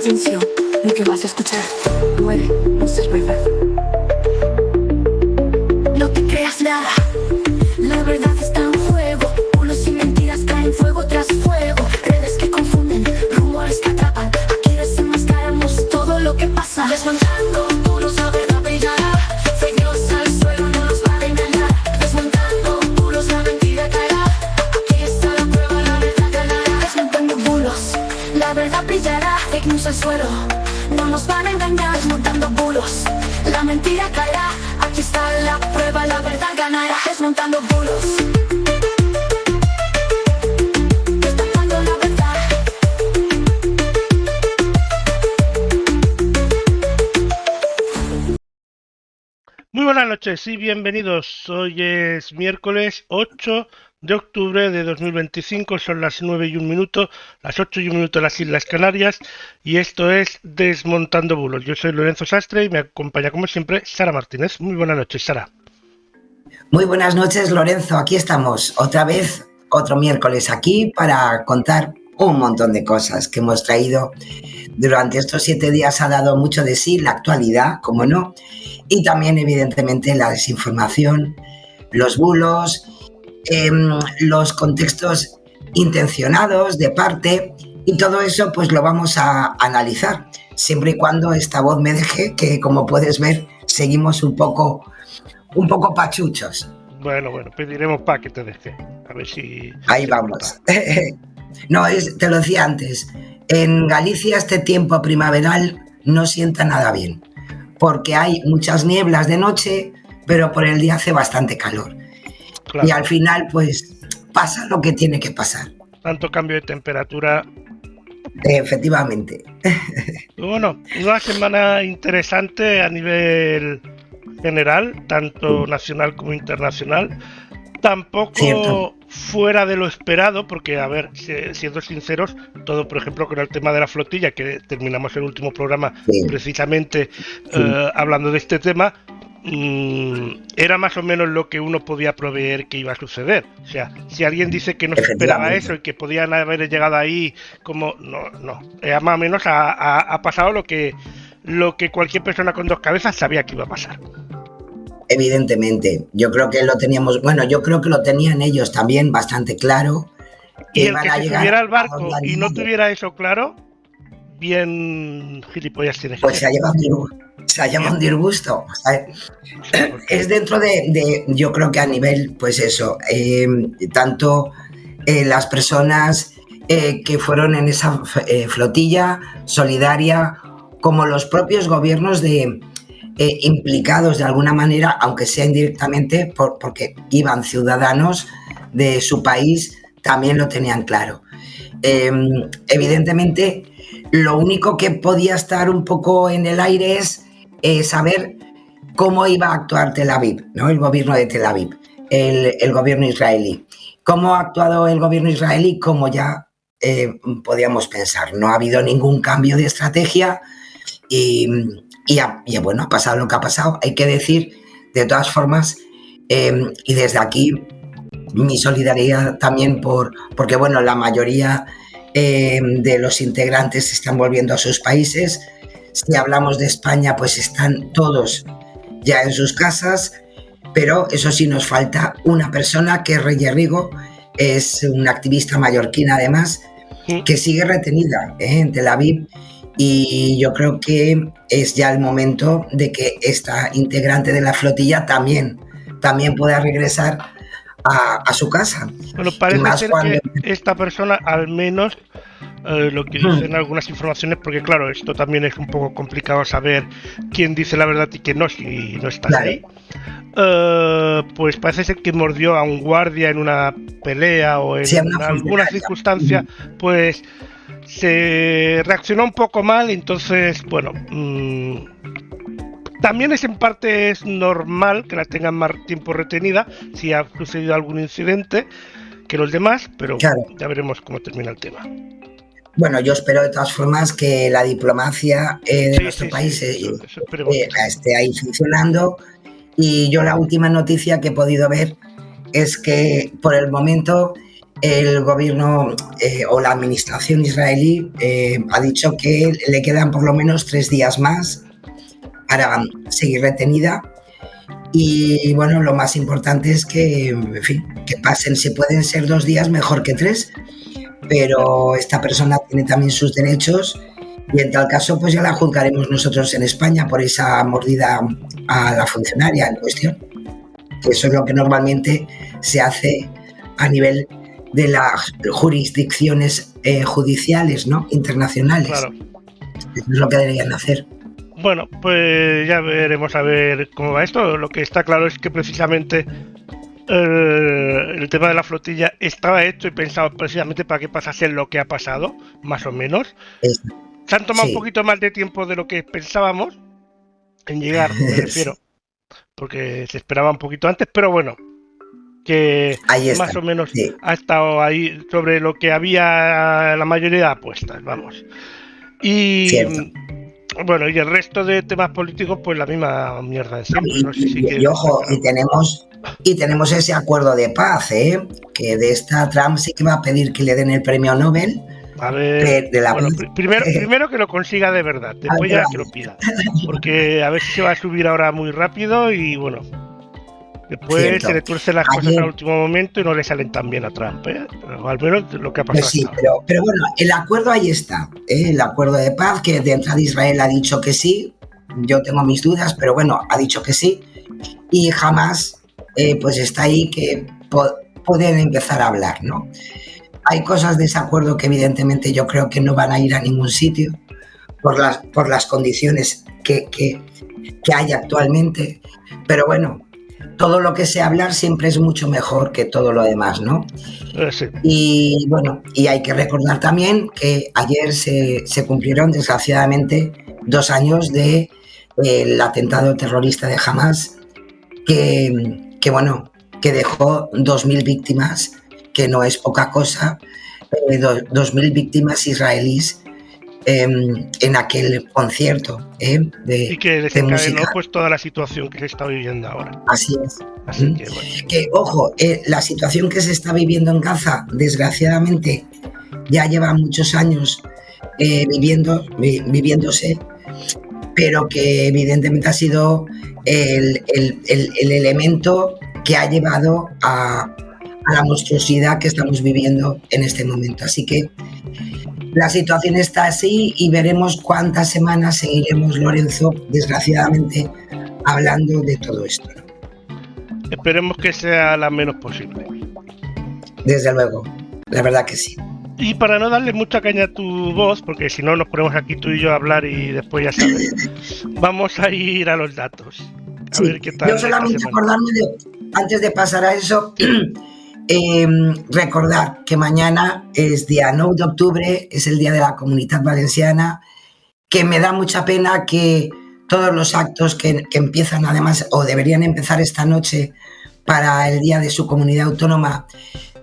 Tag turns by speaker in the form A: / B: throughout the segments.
A: atención, lo que vas a escuchar puede no ser verdad. No te creas nada, la verdad está en juego. Bulos y mentiras caen fuego tras fuego. Redes que confunden, rumores que atrapan. Aquí desenmascaramos todo lo que pasa. Desmontando muros, la verdad brillará. Fake news al suelo, no nos van a engañar. Desmontando muros, la mentira caerá. Aquí está la prueba, la verdad ganará. Desmontando bulos, la verdad brillará. Fake news al suelo, no nos van a engañar. Desmontando bulos, la mentira caerá. Aquí está la prueba, la verdad ganará. Desmontando bulos, destapando la verdad.
B: Muy buenas noches y bienvenidos. Hoy es miércoles 8 de octubre de 2025, son las 9:01, las 8:01 en las Islas Canarias, y esto es Desmontando Bulos. Yo soy Lorenzo Sastre y me acompaña como siempre Sara Martínez. Muy buenas noches, Sara.
C: Muy buenas noches, Lorenzo. Aquí estamos otra vez, otro miércoles aquí para contar un montón de cosas que hemos traído durante estos 7 días. Ha dado mucho de sí la actualidad, como no, y también evidentemente la desinformación, los bulos, los contextos intencionados de parte, y todo eso pues lo vamos a analizar, siempre y cuando esta voz me deje, que como puedes ver seguimos un poco pachuchos.
B: Bueno, pediremos para que te deje. A ver si...
C: Ahí vamos. No, te lo decía antes, en Galicia este tiempo primaveral no sienta nada bien, porque hay muchas nieblas de noche, pero por el día hace bastante calor. Claro. Y al final, pues, pasa lo que tiene que pasar.
B: Tanto cambio de temperatura.
C: Efectivamente.
B: Bueno, una semana interesante a nivel general, tanto nacional como internacional. Tampoco Cierto. Fuera de lo esperado, porque, a ver, siendo sinceros, todo, por ejemplo, con el tema de la flotilla, que terminamos el último programa precisamente hablando de este tema, era más o menos lo que uno podía prever que iba a suceder. O sea, si alguien dice que no se esperaba eso y que podían haber llegado ahí, como no, más o menos ha pasado lo que cualquier persona con dos cabezas sabía que iba a pasar.
C: Evidentemente, yo creo que lo teníamos, yo creo que lo tenían ellos también bastante claro.
B: Y el que se subiera al barco y no tuviera eso claro, bien gilipollas tiene que
C: pues ser. Se ha llevado un disgusto. Es dentro de, yo creo que a nivel, pues eso, tanto las personas que fueron en esa flotilla solidaria, como los propios gobiernos implicados de alguna manera, aunque sea indirectamente, porque iban ciudadanos de su país, también lo tenían claro. Evidentemente, lo único que podía estar un poco en el aire es saber cómo iba a actuar Tel Aviv, ¿no? El gobierno de Tel Aviv, el gobierno israelí. ¿Cómo ha actuado el gobierno israelí? Como ya podíamos pensar. No ha habido ningún cambio de estrategia y bueno, ha pasado lo que ha pasado. Hay que decir, de todas formas, y desde aquí mi solidaridad también porque bueno, la mayoría de los integrantes se están volviendo a sus países. Si hablamos de España, pues están todos ya en sus casas, pero eso sí, nos falta una persona, que es Reyes Rigo, es una activista mallorquina además, que sigue retenida en Tel Aviv. Y yo creo que es ya el momento de que esta integrante de la flotilla también pueda regresar a su casa.
B: Bueno, parece ser que esta persona, al menos lo que dicen algunas informaciones, porque claro, esto también es un poco complicado saber quién dice la verdad y quién no, si no estás ahí. Pues parece ser que mordió a un guardia en una pelea o en alguna circunstancia, pues se reaccionó un poco mal, entonces, bueno, también en parte es normal que la tengan más tiempo retenida si ha sucedido algún incidente que los demás, pero claro, ya veremos cómo termina el tema.
C: Bueno, yo espero de todas formas que la diplomacia de nuestro país esté ahí funcionando, y yo la última noticia que he podido ver es que por el momento el gobierno o la administración israelí ha dicho que le quedan por lo menos 3 días más para seguir retenida. Y bueno, lo más importante es que, en fin, que pasen, si pueden ser 2 días, mejor que 3, pero esta persona tiene también sus derechos y en tal caso pues ya la juzgaremos nosotros en España por esa mordida a la funcionaria en cuestión. Eso es lo que normalmente se hace a nivel de las jurisdicciones judiciales, ¿no?, internacionales.
B: Claro.
C: Eso es lo que deberían hacer.
B: Bueno, pues ya veremos a ver cómo va esto. Lo que está claro es que precisamente el tema de la flotilla estaba hecho y pensado precisamente para que pasase lo que ha pasado, más o menos. Se han tomado un poquito más de tiempo de lo que pensábamos en llegar, me refiero, porque se esperaba un poquito antes, pero bueno, que más o menos ha estado ahí sobre lo que había la mayoría de apuestas, vamos. Y cierto. Bueno, y el resto de temas políticos, pues la misma mierda de siempre. No sé si
C: y ojo, y tenemos ese acuerdo de paz, que de esta Trump sí que va a pedir que le den el premio Nobel.
B: A ver, bueno, primero que lo consiga de verdad, después ya que lo pida. Porque a ver si se va a subir ahora muy rápido y bueno, después cierto. Se le tuercen las cosas al último momento y no le salen tan bien a Trump, pero al menos lo que ha pasado.
C: Pues sí, pero bueno, el acuerdo ahí está, el acuerdo de paz, que de entrada Israel ha dicho que sí, yo tengo mis dudas, pero bueno, ha dicho que sí, y Hamas pues está ahí que pueden empezar a hablar, ¿no? Hay cosas de ese acuerdo que evidentemente yo creo que no van a ir a ningún sitio por las condiciones que hay actualmente, pero bueno, todo lo que sea hablar siempre es mucho mejor que todo lo demás, ¿no?
B: Sí.
C: Y bueno, y hay que recordar también que ayer se cumplieron desgraciadamente 2 años del atentado terrorista de Hamas que bueno, que dejó 2.000 víctimas, que no es poca cosa, 2.000 víctimas israelíes en aquel concierto
B: y que desencadenó pues toda la situación que se está viviendo ahora.
C: Así es.
B: Así que, bueno.
C: Que ojo, la situación que se está viviendo en Gaza, desgraciadamente, ya lleva muchos años viviéndose, pero que evidentemente ha sido el elemento que ha llevado a la monstruosidad que estamos viviendo en este momento. Así que la situación está así y veremos cuántas semanas seguiremos, Lorenzo, desgraciadamente, hablando de todo esto, ¿no?
B: Esperemos que sea la menos posible.
C: Desde luego, la verdad que sí.
B: Y para no darle mucha caña a tu voz, porque si no nos ponemos aquí tú y yo a hablar y después ya sabes, vamos a ir a los datos. A ver qué tal.
C: Yo solamente acordarme antes de pasar a eso, recordar que mañana es día 9 de octubre, es el Día de la Comunitat Valenciana, que me da mucha pena que todos los actos que empiezan además o deberían empezar esta noche para el Día de su Comunidad Autónoma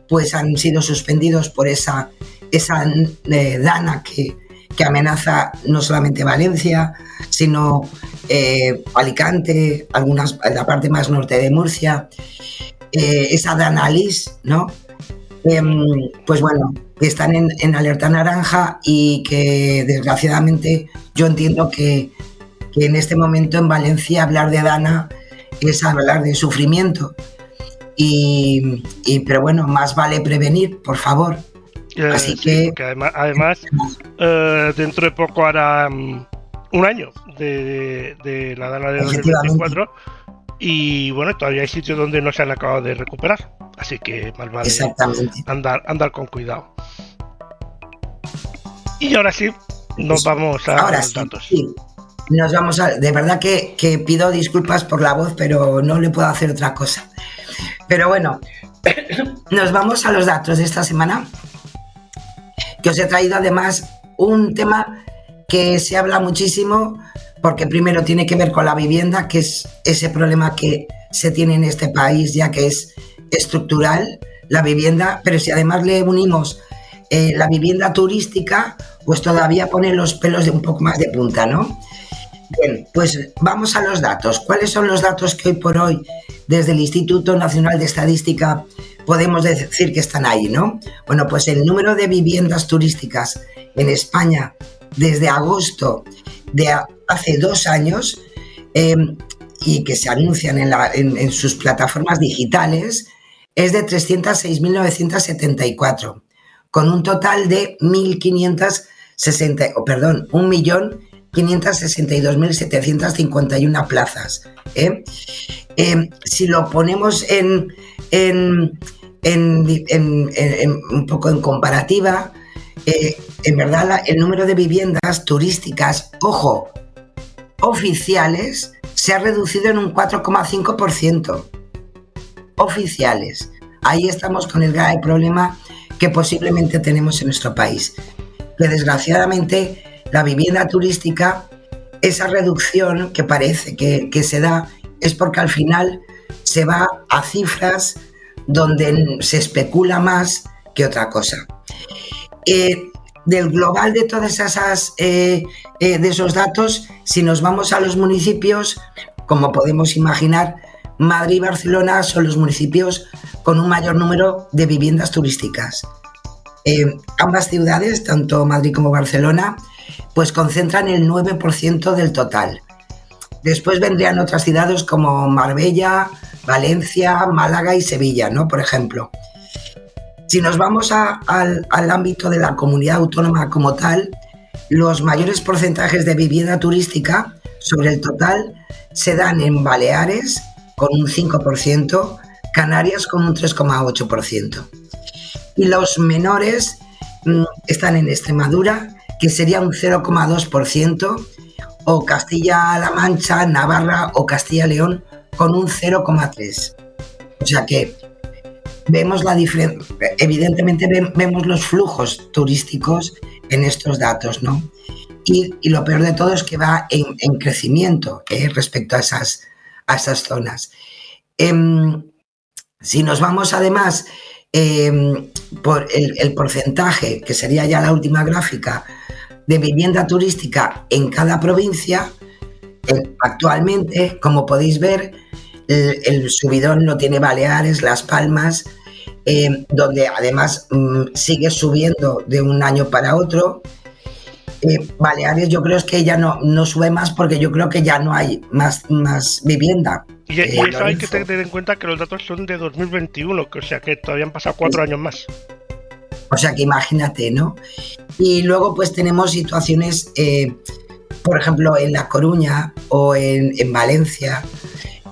C: pues han sido suspendidos por esa dana que amenaza no solamente Valencia, sino Alicante, la parte más norte de Murcia, esa dana lis, ¿no? Pues bueno, que están en alerta naranja y que desgraciadamente yo entiendo que en este momento en Valencia hablar de dana es hablar de sufrimiento. Pero bueno, más vale prevenir, por favor. Así
B: sí, que además dentro de poco hará un año de la dana de 2024 y bueno, todavía hay sitios donde no se han acabado de recuperar, así que más vale andar con cuidado. Y ahora sí, nos vamos a los datos.
C: Sí. Nos vamos de verdad que pido disculpas por la voz, pero no le puedo hacer otra cosa. Pero bueno, nos vamos a los datos de esta semana, que os he traído además un tema que se habla muchísimo, porque primero tiene que ver con la vivienda, que es ese problema que se tiene en este país, ya que es estructural la vivienda, pero si además le unimos la vivienda turística, pues todavía pone los pelos de un poco más de punta, ¿no? Bien, pues vamos a los datos. ¿Cuáles son los datos que hoy por hoy desde el Instituto Nacional de Estadística podemos decir que están ahí, ¿no? Bueno, pues el número de viviendas turísticas en España desde agosto de hace 2 años y que se anuncian en sus plataformas digitales es de 306.974, con un total de 1.562.751 plazas. Si lo ponemos en un poco en comparativa, en verdad el número de viviendas turísticas, ojo, oficiales, se ha reducido en un 4,5%. Oficiales. Ahí estamos con el grave problema que posiblemente tenemos en nuestro país. Que desgraciadamente la vivienda turística, esa reducción que parece que se da, es porque al final se va a cifras donde se especula más que otra cosa. Del global de todas esas de esos datos, si nos vamos a los municipios, como podemos imaginar, Madrid y Barcelona son los municipios con un mayor número de viviendas turísticas. Ambas ciudades, tanto Madrid como Barcelona, pues concentran el 9% del total. Después vendrían otras ciudades como Marbella, Valencia, Málaga y Sevilla, ¿no? Por ejemplo. Si nos vamos al ámbito de la comunidad autónoma como tal, los mayores porcentajes de vivienda turística sobre el total se dan en Baleares con un 5%, Canarias con un 3,8%. Y los menores están en Extremadura, que sería un 0,2%, o Castilla-La Mancha, Navarra o Castilla-León con un 0,3%. O sea que vemos la diferencia, evidentemente vemos los flujos turísticos en estos datos, ¿no? Y lo peor de todo es que va en crecimiento respecto a esas zonas. Si nos vamos además por el porcentaje, que sería ya la última gráfica, de vivienda turística en cada provincia, actualmente, como podéis ver, el subidón lo tiene Baleares, Las Palmas, donde además sigue subiendo de un año para otro. Baleares yo creo es que ya no sube más porque yo creo que ya no hay más vivienda.
B: Y eso hay que tener en cuenta que los datos son de 2021, o sea que todavía han pasado 4 años más.
C: O sea que imagínate, ¿no? Y luego pues tenemos situaciones, por ejemplo, en La Coruña o en Valencia,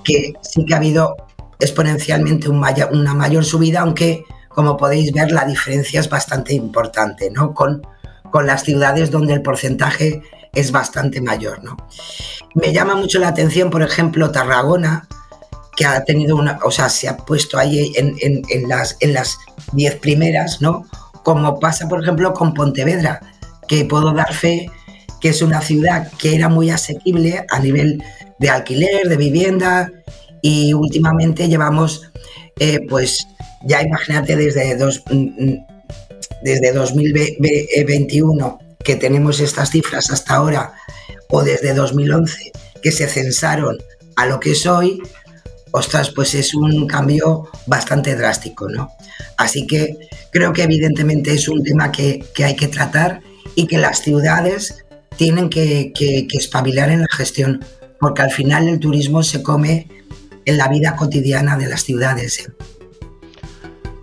C: que sí que ha habido exponencialmente una mayor subida, aunque como podéis ver la diferencia es bastante importante, ¿no? Con las ciudades donde el porcentaje es bastante mayor, ¿no? Me llama mucho la atención, por ejemplo, Tarragona, que ha tenido se ha puesto ahí en las 10 primeras, ¿no? Como pasa, por ejemplo, con Pontevedra, que puedo dar fe que es una ciudad que era muy asequible a nivel de alquiler, de vivienda, y últimamente llevamos, pues ya imagínate desde 2021 que tenemos estas cifras hasta ahora, o desde 2011 que se censaron a lo que es hoy, ostras, pues es un cambio bastante drástico, ¿no? Así que creo que evidentemente es un tema que hay que tratar y que las ciudades tienen que espabilar en la gestión, porque al final el turismo se come en la vida cotidiana de las ciudades.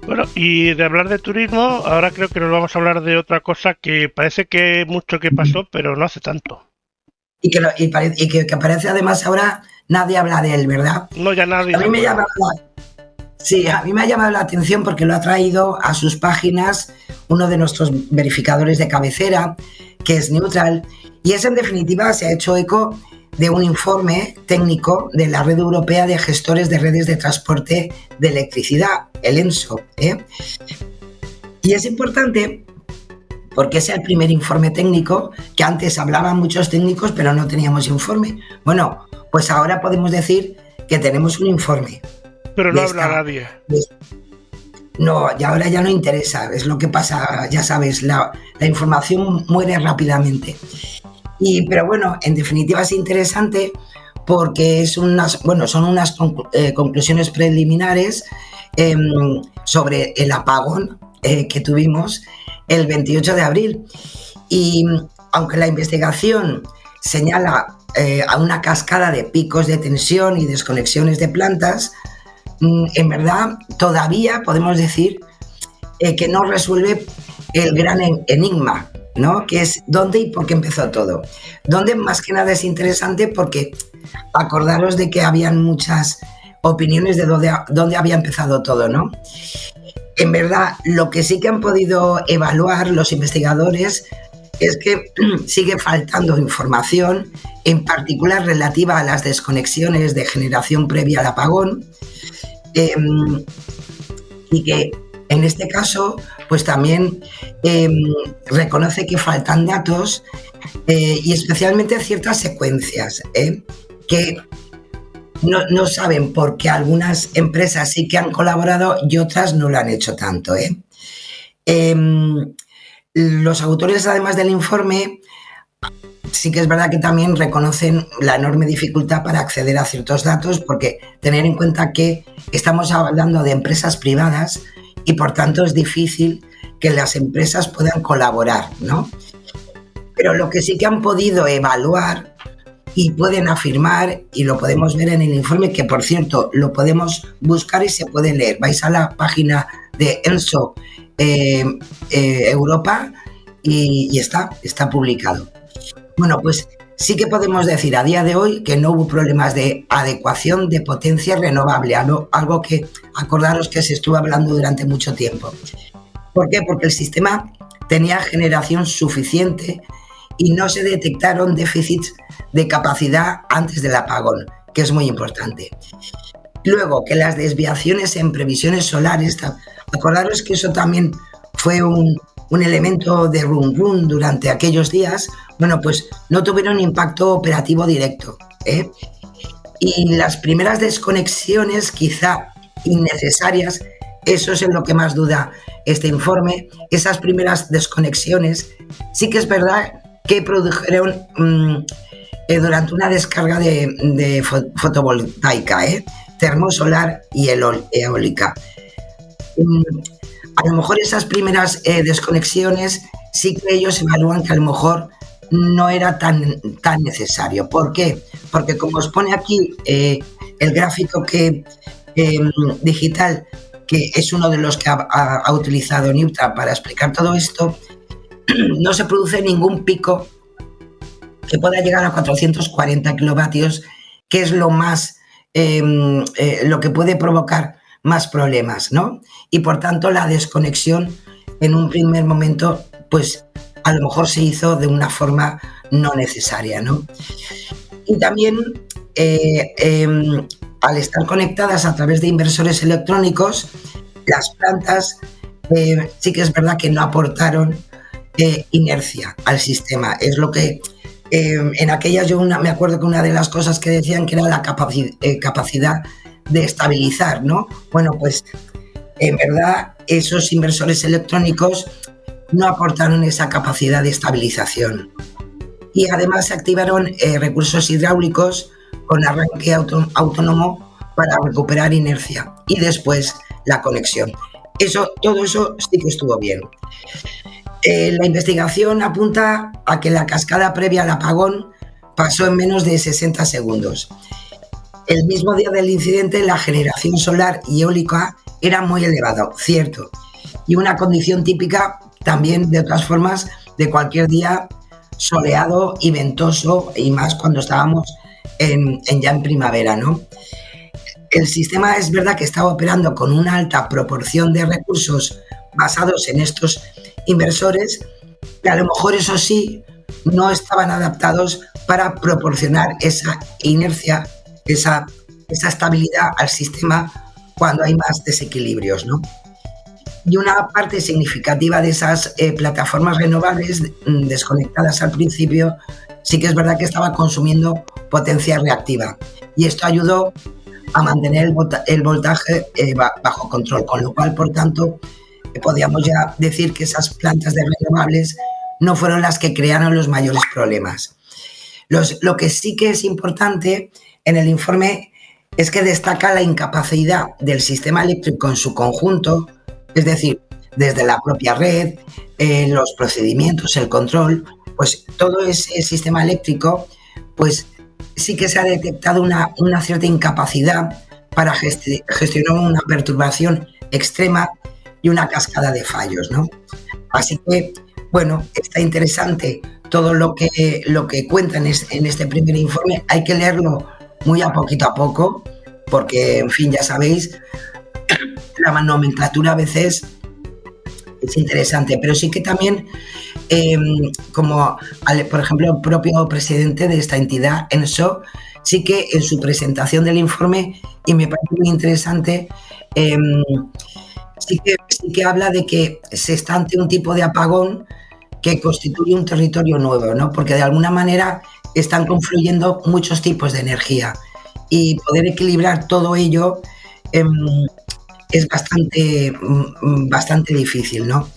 B: Bueno, y de hablar de turismo, ahora creo que nos vamos a hablar de otra cosa que parece que mucho que pasó, pero no hace tanto. Y que
C: parece además ahora nadie habla de él, ¿verdad?
B: No, ya nadie.
C: A mí me ha llamado la atención porque lo ha traído a sus páginas uno de nuestros verificadores de cabecera, que es Neutral, y es en definitiva, se ha hecho eco de un informe técnico de la Red Europea de Gestores de Redes de Transporte de Electricidad, el ENSO. Y es importante porque es el primer informe técnico, que antes hablaban muchos técnicos pero no teníamos informe. Bueno, pues ahora podemos decir que tenemos un informe.
B: Pero no habla nadie.
C: No, y ahora ya no interesa, es lo que pasa, ya sabes, la información muere rápidamente. Pero bueno, en definitiva es interesante porque son unas conclusiones preliminares sobre el apagón que tuvimos el 28 de abril. Y aunque la investigación señala a una cascada de picos de tensión y desconexiones de plantas, en verdad todavía podemos decir que no resuelve el gran enigma, ¿no? Que es dónde y por qué empezó todo. Dónde más que nada es interesante porque acordaros de que habían muchas opiniones de dónde había empezado todo, ¿no? En verdad, lo que sí que han podido evaluar los investigadores es que sigue faltando información, en particular relativa a las desconexiones de generación previa al apagón, y que en este caso pues también reconoce que faltan datos y especialmente ciertas secuencias que no saben por qué algunas empresas sí que han colaborado y otras no lo han hecho tanto. Los autores, además del informe, sí que es verdad que también reconocen la enorme dificultad para acceder a ciertos datos, porque tener en cuenta que estamos hablando de empresas privadas y por tanto es difícil que las empresas puedan colaborar, ¿no? Pero lo que sí que han podido evaluar y pueden afirmar, y lo podemos ver en el informe, que por cierto lo podemos buscar y se puede leer. Vais a la página de ENSO Europa y está publicado. Bueno, pues sí que podemos decir a día de hoy que no hubo problemas de adecuación de potencia renovable, algo que acordaros que se estuvo hablando durante mucho tiempo. ¿Por qué? Porque el sistema tenía generación suficiente y no se detectaron déficits de capacidad antes del apagón, que es muy importante. Luego, que las desviaciones en previsiones solares, acordaros que eso también fue un elemento de run durante aquellos días, bueno, pues no tuvieron impacto operativo directo. Y las primeras desconexiones, quizá innecesarias, eso es en lo que más duda este informe, esas primeras desconexiones, sí que es verdad que produjeron durante una descarga de fotovoltaica, termosolar y eólica. A lo mejor esas primeras desconexiones sí que ellos evalúan que a lo mejor no era tan necesario. ¿Por qué? Porque como os pone aquí el gráfico digital, que es uno de los que ha utilizado Newton para explicar todo esto, no se produce ningún pico que pueda llegar a 440 kilovatios, que es lo que puede provocar más problemas, ¿no? Y por tanto la desconexión en un primer momento, pues a lo mejor se hizo de una forma no necesaria, ¿no? Y también al estar conectadas a través de inversores electrónicos, las plantas sí que es verdad que no aportaron inercia al sistema. Es lo que en aquellas me acuerdo que una de las cosas que decían que era la capacidad de estabilizar, ¿no? Bueno, pues en verdad esos inversores electrónicos no aportaron esa capacidad de estabilización. Y además se activaron recursos hidráulicos con arranque autónomo para recuperar inercia y después la conexión. Todo eso sí que estuvo bien. La investigación apunta a que la cascada previa al apagón pasó en menos de 60 segundos. El mismo día del incidente, la generación solar y eólica era muy elevada, cierto, y una condición típica también, de otras formas, de cualquier día soleado y ventoso, y más cuando estábamos ya en primavera, ¿no? El sistema es verdad que estaba operando con una alta proporción de recursos basados en estos inversores, que a lo mejor, eso sí, no estaban adaptados para proporcionar esa inercia, esa estabilidad al sistema cuando hay más desequilibrios, ¿no? Y una parte significativa de esas plataformas renovables desconectadas al principio, sí que es verdad que estaba consumiendo potencia reactiva, y esto ayudó a mantener el voltaje bajo control, con lo cual, por tanto, podríamos ya decir que esas plantas de renovables no fueron las que crearon los mayores problemas. Lo que sí que es importante en el informe es que destaca la incapacidad del sistema eléctrico en su conjunto, es decir, desde la propia red, los procedimientos, el control, pues todo ese sistema eléctrico, pues sí que se ha detectado una cierta incapacidad para gestionar una perturbación extrema y una cascada de fallos, ¿no? Así que, bueno, está interesante todo lo que cuentan en este primer informe. Hay que leerlo muy a poco, porque, en fin, ya sabéis, la nomenclatura a veces es interesante, pero sí que también, como por ejemplo el propio presidente de esta entidad, ENSO, sí que en su presentación del informe, y me parece muy interesante, sí que habla de que se está ante un tipo de apagón que constituye un territorio nuevo, ¿no? Porque de alguna manera están confluyendo muchos tipos de energía y poder equilibrar todo ello es bastante difícil, ¿no?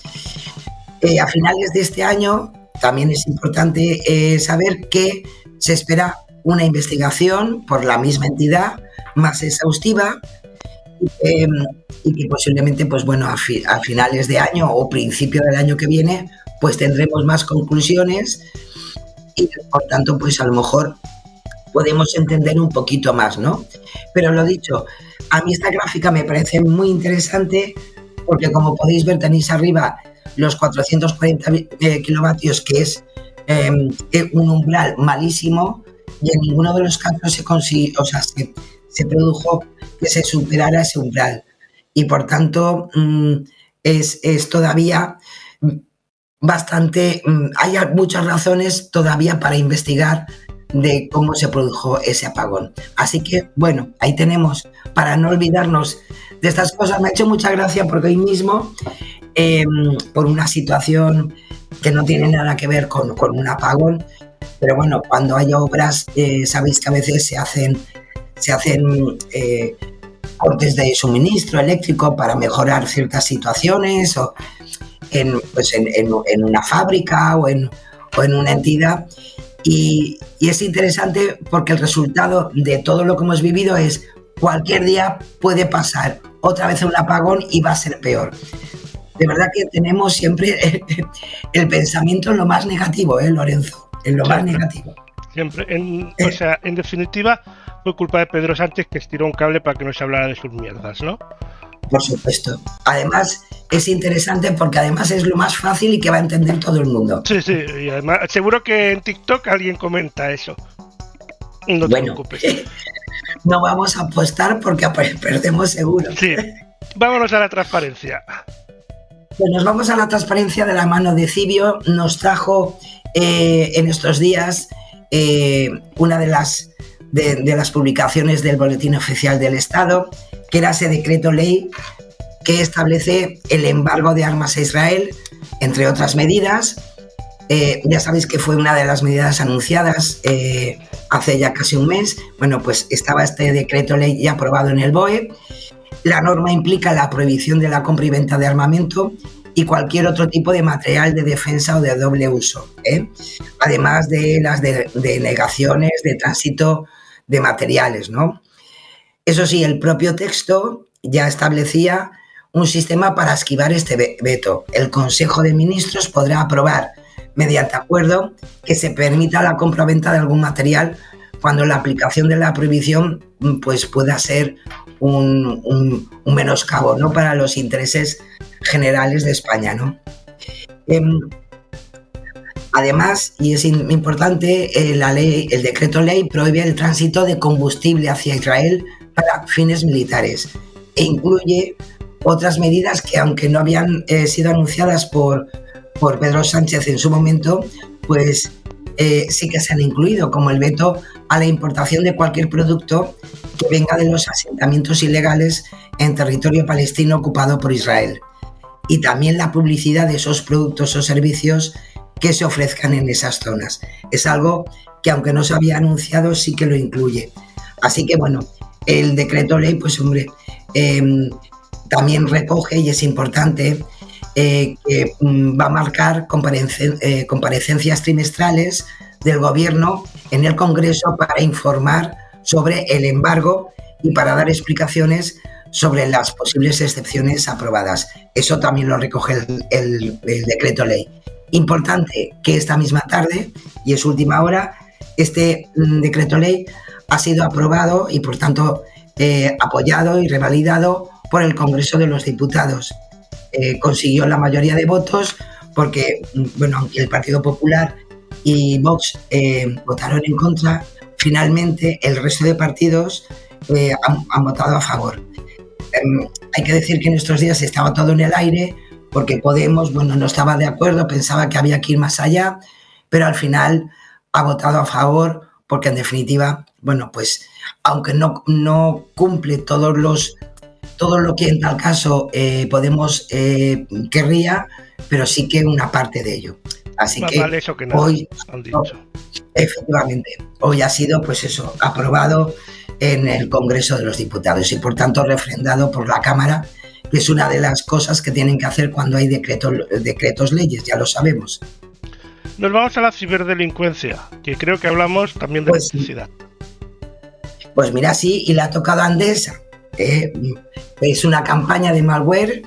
C: A finales de este año también es importante saber que se espera una investigación por la misma entidad más exhaustiva y que posiblemente, pues bueno, a finales de año o principio del año que viene, pues tendremos más conclusiones y por tanto, pues a lo mejor podemos entender un poquito más, ¿no? Pero lo dicho, a mí esta gráfica me parece muy interesante porque, como podéis ver, tenéis arriba los 440 kilovatios, que es un umbral malísimo, y en ninguno de los casos se consiguió, o sea, se produjo que se superara ese umbral. Y por tanto, es todavía bastante, hay muchas razones todavía para investigar de cómo se produjo ese apagón. Así que, bueno, ahí tenemos, para no olvidarnos de estas cosas. Me ha hecho mucha gracia porque hoy mismo, por una situación que no tiene nada que ver con un apagón, pero bueno, cuando haya obras, sabéis que a veces se hacen cortes de suministro eléctrico para mejorar ciertas situaciones, o en una fábrica o en una entidad. Y es interesante porque el resultado de todo lo que hemos vivido es: cualquier día puede pasar otra vez un apagón y va a ser peor. De verdad que tenemos siempre el pensamiento en lo más negativo, Lorenzo, en lo más negativo.
B: Siempre, o sea, en definitiva, fue culpa de Pedro Sánchez, que estiró un cable para que no se hablara de sus mierdas, ¿no?
C: Por supuesto. Además, es interesante porque además es lo más fácil y que va a entender todo el mundo.
B: Sí, y además, seguro que en TikTok alguien comenta eso. No te preocupes.
C: No vamos a apostar porque perdemos seguro.
B: Sí. Vámonos a la transparencia.
C: Pues nos vamos a la transparencia de la mano de Cibio. Nos trajo en estos días una de las publicaciones del Boletín Oficial del Estado, que era ese decreto ley que establece el embargo de armas a Israel, entre otras medidas. Ya sabéis que fue una de las medidas anunciadas hace ya casi un mes. Bueno, pues estaba este decreto ley ya aprobado en el BOE. La norma implica la prohibición de la compra y venta de armamento y cualquier otro tipo de material de defensa o de doble uso, además de las denegaciones de tránsito de materiales, ¿no? Eso sí, el propio texto ya establecía un sistema para esquivar este veto. El Consejo de Ministros podrá aprobar, mediante acuerdo, que se permita la compra o venta de algún material cuando la aplicación de la prohibición pues pueda ser un menoscabo, ¿no?, para los intereses generales de España, ¿no? Además, y es importante, el decreto ley prohíbe el tránsito de combustible hacia Israel para fines militares e incluye otras medidas que, aunque no habían sido anunciadas por Pedro Sánchez en su momento, pues sí que se han incluido, como el veto a la importación de cualquier producto que venga de los asentamientos ilegales en territorio palestino ocupado por Israel, y también la publicidad de esos productos o servicios que se ofrezcan en esas zonas. Es algo que, aunque no se había anunciado, sí que lo incluye. Así que, bueno, el decreto ley, pues hombre, también recoge, y es importante, que va a marcar comparecencias trimestrales del gobierno en el Congreso para informar sobre el embargo y para dar explicaciones sobre las posibles excepciones aprobadas. Eso también lo recoge el decreto ley. Importante que esta misma tarde, y es última hora, este decreto ley ha sido aprobado y por tanto apoyado y revalidado por el Congreso de los Diputados. Consiguió la mayoría de votos porque, bueno, aunque el Partido Popular y Vox votaron en contra, finalmente el resto de partidos han votado a favor. Hay que decir que en estos días estaba todo en el aire porque Podemos, bueno, no estaba de acuerdo, pensaba que había que ir más allá, pero al final ha votado a favor porque en definitiva, bueno, pues aunque no cumple todo lo que en tal caso Podemos querría, pero sí que una parte de ello. Así
B: más
C: que
B: vale eso que nada,
C: hoy,
B: han dicho.
C: efectivamente, hoy ha sido pues eso, aprobado en el Congreso de los Diputados y por tanto refrendado por la Cámara, que es una de las cosas que tienen que hacer cuando hay decretos leyes, ya lo sabemos.
B: Nos vamos a la ciberdelincuencia, que creo que hablamos también de electricidad.
C: Pues mira, sí, y le ha tocado a Endesa. Es una campaña de malware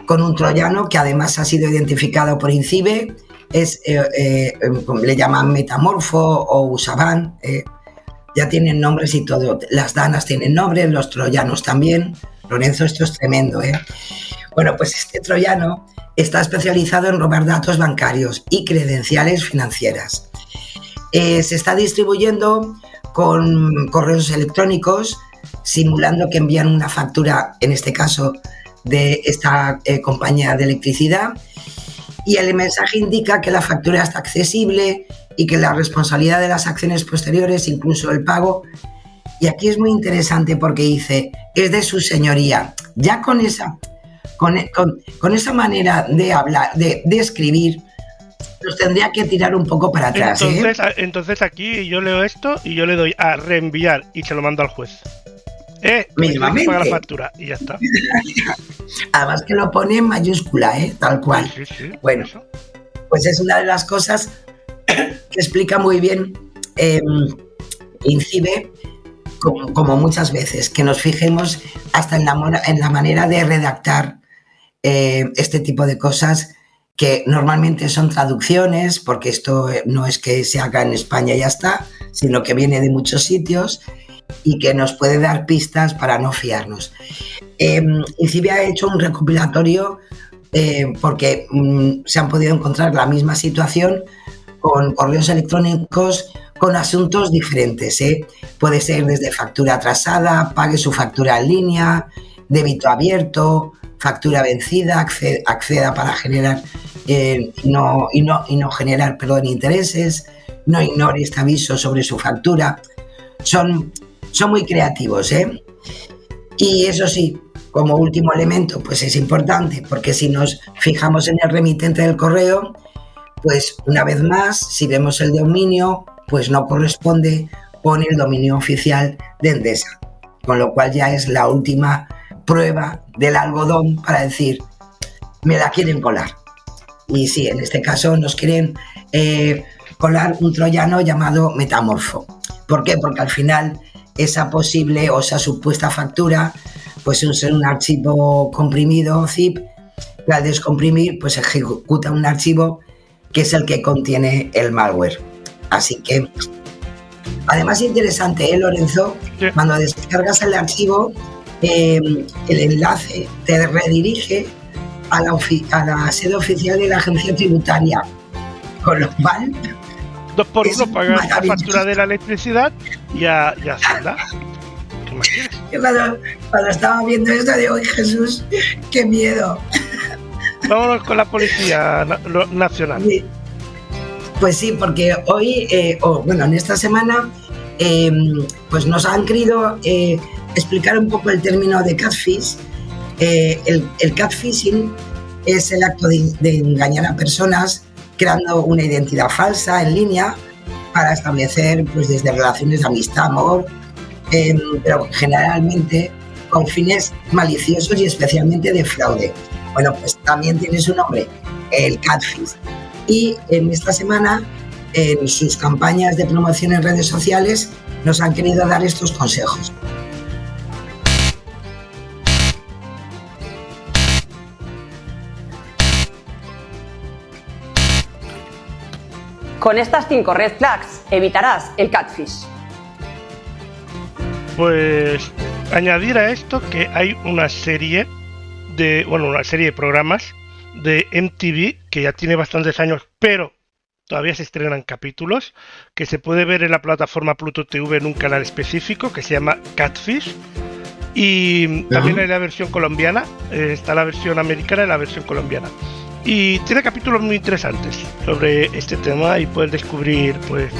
C: con un troyano que además ha sido identificado por INCIBE, le llaman Metamorfo o Usaban, ya tienen nombres y todo. Las danas tienen nombres, los troyanos también. Lorenzo, esto es tremendo, ¿eh? Bueno, pues este troyano está especializado en robar datos bancarios y credenciales financieras. Se está distribuyendo con correos electrónicos, simulando que envían una factura, en este caso, de esta compañía de electricidad, y el mensaje indica que la factura está accesible y que la responsabilidad de las acciones posteriores, incluso el pago, y aquí es muy interesante porque dice, es de su señoría. Ya con esa manera de hablar, de escribir, nos tendría que tirar un poco para atrás.
B: Entonces aquí yo leo esto y yo le doy a reenviar y se lo mando al juez.
C: Mínimamente.
B: Paga la factura y ya está.
C: Además que lo pone en mayúscula, tal cual.
B: Sí,
C: bueno,
B: eso.
C: Pues es una de las cosas que explica muy bien INCIBE, como muchas veces, que nos fijemos hasta en la manera de redactar este tipo de cosas, que normalmente son traducciones, porque esto no es que se haga en España y ya está, sino que viene de muchos sitios y que nos puede dar pistas para no fiarnos. INCIBE ha hecho un recopilatorio porque se han podido encontrar la misma situación con correos electrónicos con asuntos diferentes. Puede ser desde factura atrasada, pague su factura en línea, débito abierto, factura vencida, acceda para generar no generar, intereses, no ignore este aviso sobre su factura. Son muy creativos, Y eso sí, como último elemento, pues es importante, porque si nos fijamos en el remitente del correo, pues una vez más, si vemos el dominio, pues no corresponde con el dominio oficial de Endesa, con lo cual ya es la última prueba del algodón para decir, me la quieren colar. Y sí, en este caso nos quieren colar un troyano llamado Metamorfo. ¿Por qué? Porque al final esa posible o esa supuesta factura pues es un archivo comprimido zip, y al descomprimir pues ejecuta un archivo que es el que contiene el malware. Así que, además interesante, Lorenzo,
B: sí.
C: Cuando descargas el archivo, el enlace te redirige a la sede oficial de la agencia tributaria, con lo cual
B: 2 por 1 pagar la factura de la electricidad y ya está. ¿Qué más quieres?
C: Cuando estaba viendo esto digo, ¡ay, Jesús, qué miedo!
B: Vámonos con la Policía Nacional.
C: Sí. Pues sí, porque hoy, en esta semana, pues nos han querido explicar un poco el término de catfish. El catfishing es el acto de engañar a personas creando una identidad falsa en línea para establecer, pues, desde relaciones de amistad, amor, pero generalmente con fines maliciosos y especialmente de fraude. Bueno, pues también tiene su nombre, el catfish. Y en esta semana en sus campañas de promoción en redes sociales nos han querido dar estos consejos.
D: Con estas 5 red flags evitarás el catfish.
B: Pues añadir a esto que hay una serie de programas de MTV que ya tiene bastantes años, pero todavía se estrenan capítulos, que se puede ver en la plataforma Pluto TV en un canal específico que se llama Catfish. Y también hay la versión colombiana, está la versión americana y la versión colombiana. Y tiene capítulos muy interesantes sobre este tema y puedes descubrir pues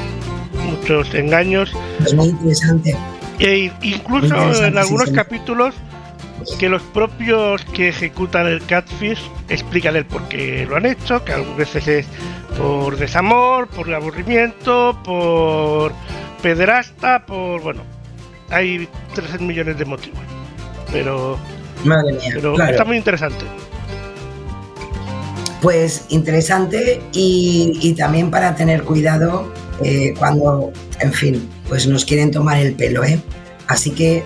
B: muchos engaños.
C: Es muy interesante.
B: E incluso en algunos capítulos que los propios que ejecutan el catfish explican el por qué lo han hecho, que algunas veces es por desamor, por aburrimiento, por pederasta, hay 3 millones de motivos. Pero
C: madre mía, claro.
B: Está muy interesante.
C: Pues interesante y también para tener cuidado cuando, en fin, pues nos quieren tomar el pelo, ¿eh? Así que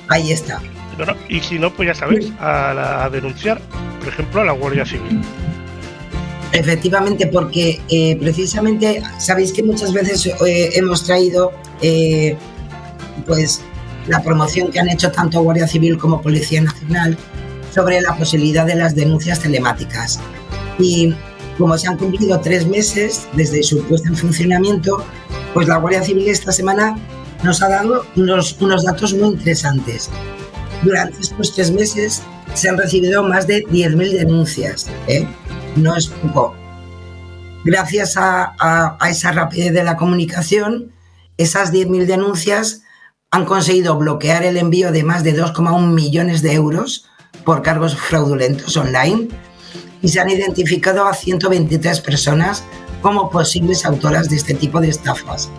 C: ahí está.
B: Bueno, y si no, pues ya sabéis, a denunciar, por ejemplo, a la Guardia Civil.
C: Efectivamente, porque precisamente sabéis que muchas veces hemos traído pues la promoción que han hecho tanto Guardia Civil como Policía Nacional sobre la posibilidad de las denuncias telemáticas. Y como se han cumplido 3 meses desde su puesta en funcionamiento, pues la Guardia Civil esta semana nos ha dado unos datos muy interesantes. Durante estos 3 meses se han recibido más de 10.000 denuncias, ¿eh? No es poco. Gracias a esa rapidez de la comunicación, esas 10.000 denuncias han conseguido bloquear el envío de más de 2,1 millones de euros por cargos fraudulentos online y se han identificado a 123 personas como posibles autoras de este tipo de estafas,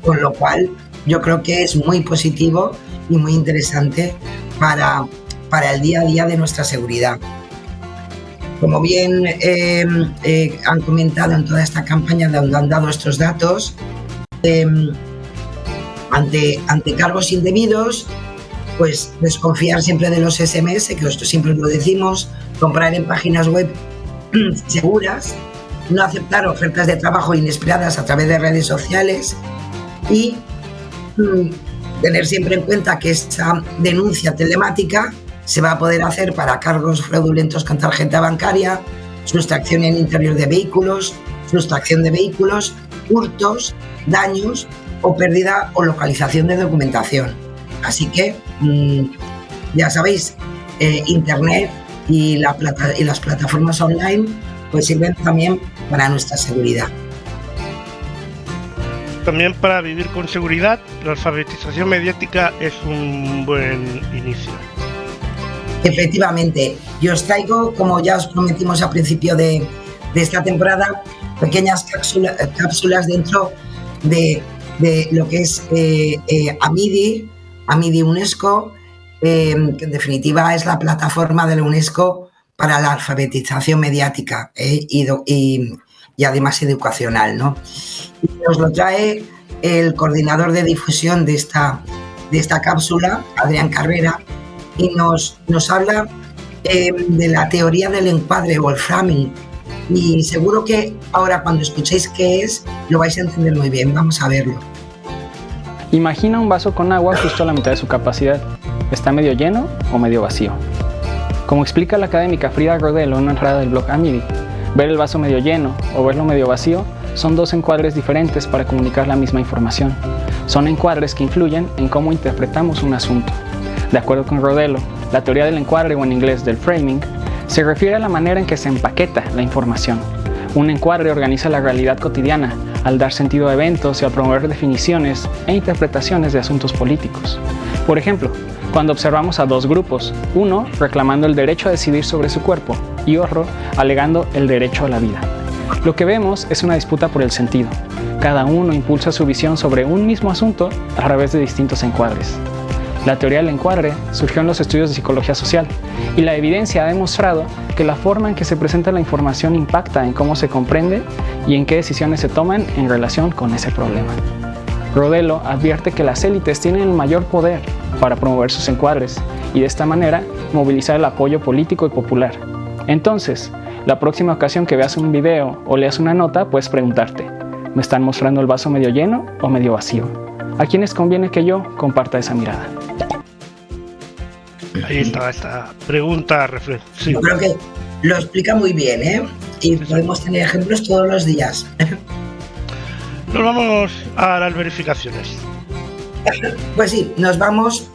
C: con lo cual yo creo que es muy positivo y muy interesante para el día a día de nuestra seguridad. Como bien han comentado en toda esta campaña donde han dado estos datos, ante cargos indebidos, pues desconfiar siempre de los SMS, que esto siempre lo decimos, comprar en páginas web seguras, no aceptar ofertas de trabajo inesperadas a través de redes sociales y tener siempre en cuenta que esta denuncia telemática se va a poder hacer para cargos fraudulentos con tarjeta bancaria, sustracción en interior de vehículos, sustracción de vehículos, hurtos, daños o pérdida o localización de documentación. Así que, ya sabéis, Internet y las plataformas online pues sirven también para nuestra seguridad.
B: También para vivir con seguridad, la alfabetización mediática es un buen inicio.
C: Efectivamente, yo os traigo, como ya os prometimos al principio de esta temporada, pequeñas cápsulas dentro de lo que es Amidi UNESCO, que en definitiva es la plataforma de la UNESCO para la alfabetización mediática y además educacional, ¿no? Y nos lo trae el coordinador de difusión de esta cápsula, Adrián Carrera, y nos habla de la teoría del encuadre o el framing. Y seguro que ahora cuando escuchéis qué es, lo vais a entender muy bien. Vamos a verlo.
E: Imagina un vaso con agua justo a la mitad de su capacidad. ¿Está medio lleno o medio vacío? Como explica la académica Frida Rodelo en una entrada del blog Amidi, ver el vaso medio lleno o verlo medio vacío son 2 encuadres diferentes para comunicar la misma información. Son encuadres que influyen en cómo interpretamos un asunto. De acuerdo con Rodelo, la teoría del encuadre, o en inglés del framing, se refiere a la manera en que se empaqueta la información. Un encuadre organiza la realidad cotidiana al dar sentido a eventos y a promover definiciones e interpretaciones de asuntos políticos. Por ejemplo, cuando observamos a 2 grupos, uno reclamando el derecho a decidir sobre su cuerpo y otro alegando el derecho a la vida. Lo que vemos es una disputa por el sentido. Cada uno impulsa su visión sobre un mismo asunto a través de distintos encuadres. La teoría del encuadre surgió en los estudios de psicología social y la evidencia ha demostrado que la forma en que se presenta la información impacta en cómo se comprende y en qué decisiones se toman en relación con ese problema. Rodelo advierte que las élites tienen el mayor poder para promover sus encuadres y de esta manera movilizar el apoyo político y popular. Entonces, la próxima ocasión que veas un video o leas una nota, puedes preguntarte, ¿me están mostrando el vaso medio lleno o medio vacío? ¿A quiénes conviene que yo comparta esa mirada?
B: Ahí está esta pregunta reflexiva.
C: Yo creo que lo explica muy bien, ¿eh? Y podemos tener ejemplos todos los días.
B: Nos vamos a las verificaciones.
C: Pues sí, nos vamos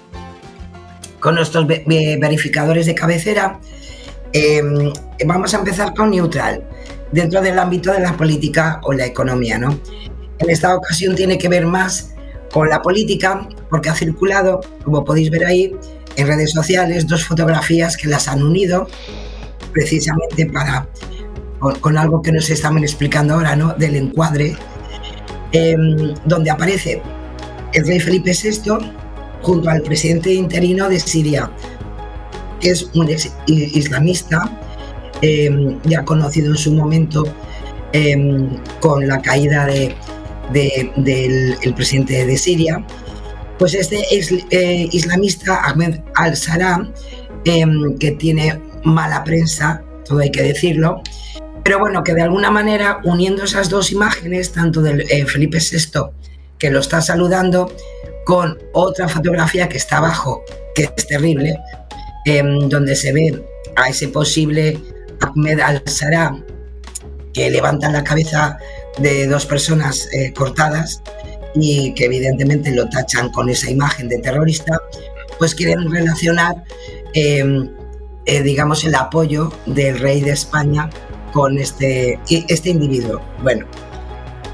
C: con nuestros verificadores de cabecera. Vamos a empezar con neutral, dentro del ámbito de la política o la economía, ¿no? En esta ocasión tiene que ver más con la política, porque ha circulado, como podéis ver ahí, en redes sociales, 2 fotografías que las han unido precisamente con algo que nos estaban explicando ahora, ¿no? Del encuadre, donde aparece el rey Felipe VI junto al presidente interino de Siria, que es un islamista, ya conocido en su momento con la caída del presidente de Siria. Pues este islamista Ahmed al-Sara, que tiene mala prensa, todo hay que decirlo, pero bueno, que de alguna manera, uniendo esas 2 imágenes, tanto de Felipe VI, que lo está saludando, con otra fotografía que está abajo, que es terrible, donde se ve a ese posible Ahmed al-Sara que levanta la cabeza de 2 personas cortadas y que evidentemente lo tachan con esa imagen de terrorista, pues quieren relacionar, digamos, el apoyo del rey de España con este individuo. Bueno,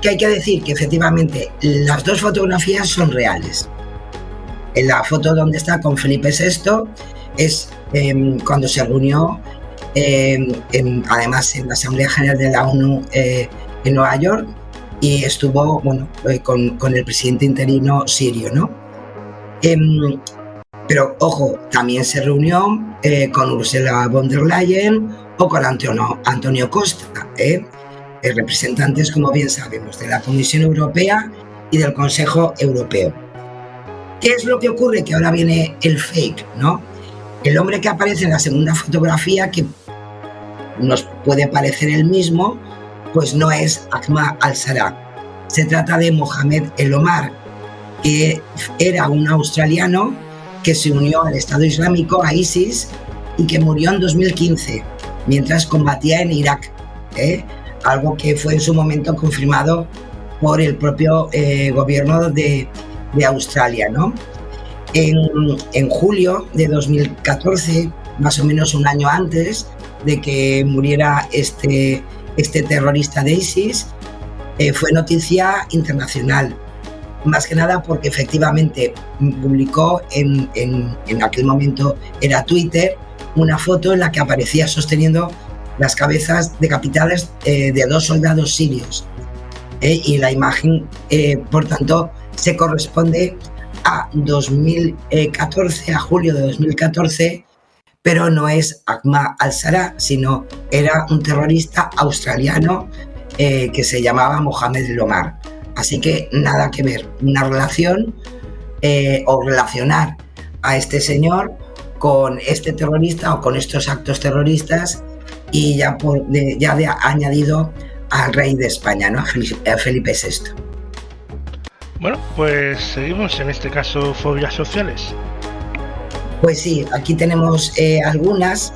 C: que hay que decir que efectivamente las 2 fotografías son reales. En la foto donde está con Felipe VI es cuando se reunió, además en la Asamblea General de la ONU en Nueva York, y estuvo con el presidente interino sirio, ¿no? Pero ojo, también se reunió con Ursula von der Leyen o con Antonio Costa, representantes, como bien sabemos, de la Comisión Europea y del Consejo Europeo. ¿Qué es lo que ocurre? Que ahora viene el fake, ¿no? El hombre que aparece en la segunda fotografía, que nos puede parecer el mismo, pues no es Ahmed al-Sara. Se trata de Mohamed El Omar, que era un australiano que se unió al Estado Islámico, a ISIS, y que murió en 2015, mientras combatía en Irak, algo que fue en su momento confirmado por el propio gobierno de Australia, ¿no? En julio de 2014, más o menos un año antes de que muriera este terrorista de ISIS, fue noticia internacional, más que nada porque efectivamente publicó en aquel momento era Twitter, una foto en la que aparecía sosteniendo las cabezas decapitadas de 2 soldados sirios, y la imagen, por tanto, se corresponde a 2014, a julio de 2014, pero no es Ahmed al-Sara, sino era un terrorista australiano que se llamaba Mohamed El Omar. Así que nada que ver, una relación o relacionar a este señor con este terrorista o con estos actos terroristas, y ya de añadido al rey de España, ¿no? A Felipe VI.
B: Bueno, pues seguimos, en este caso, fobias sociales.
C: Pues sí, aquí tenemos algunas.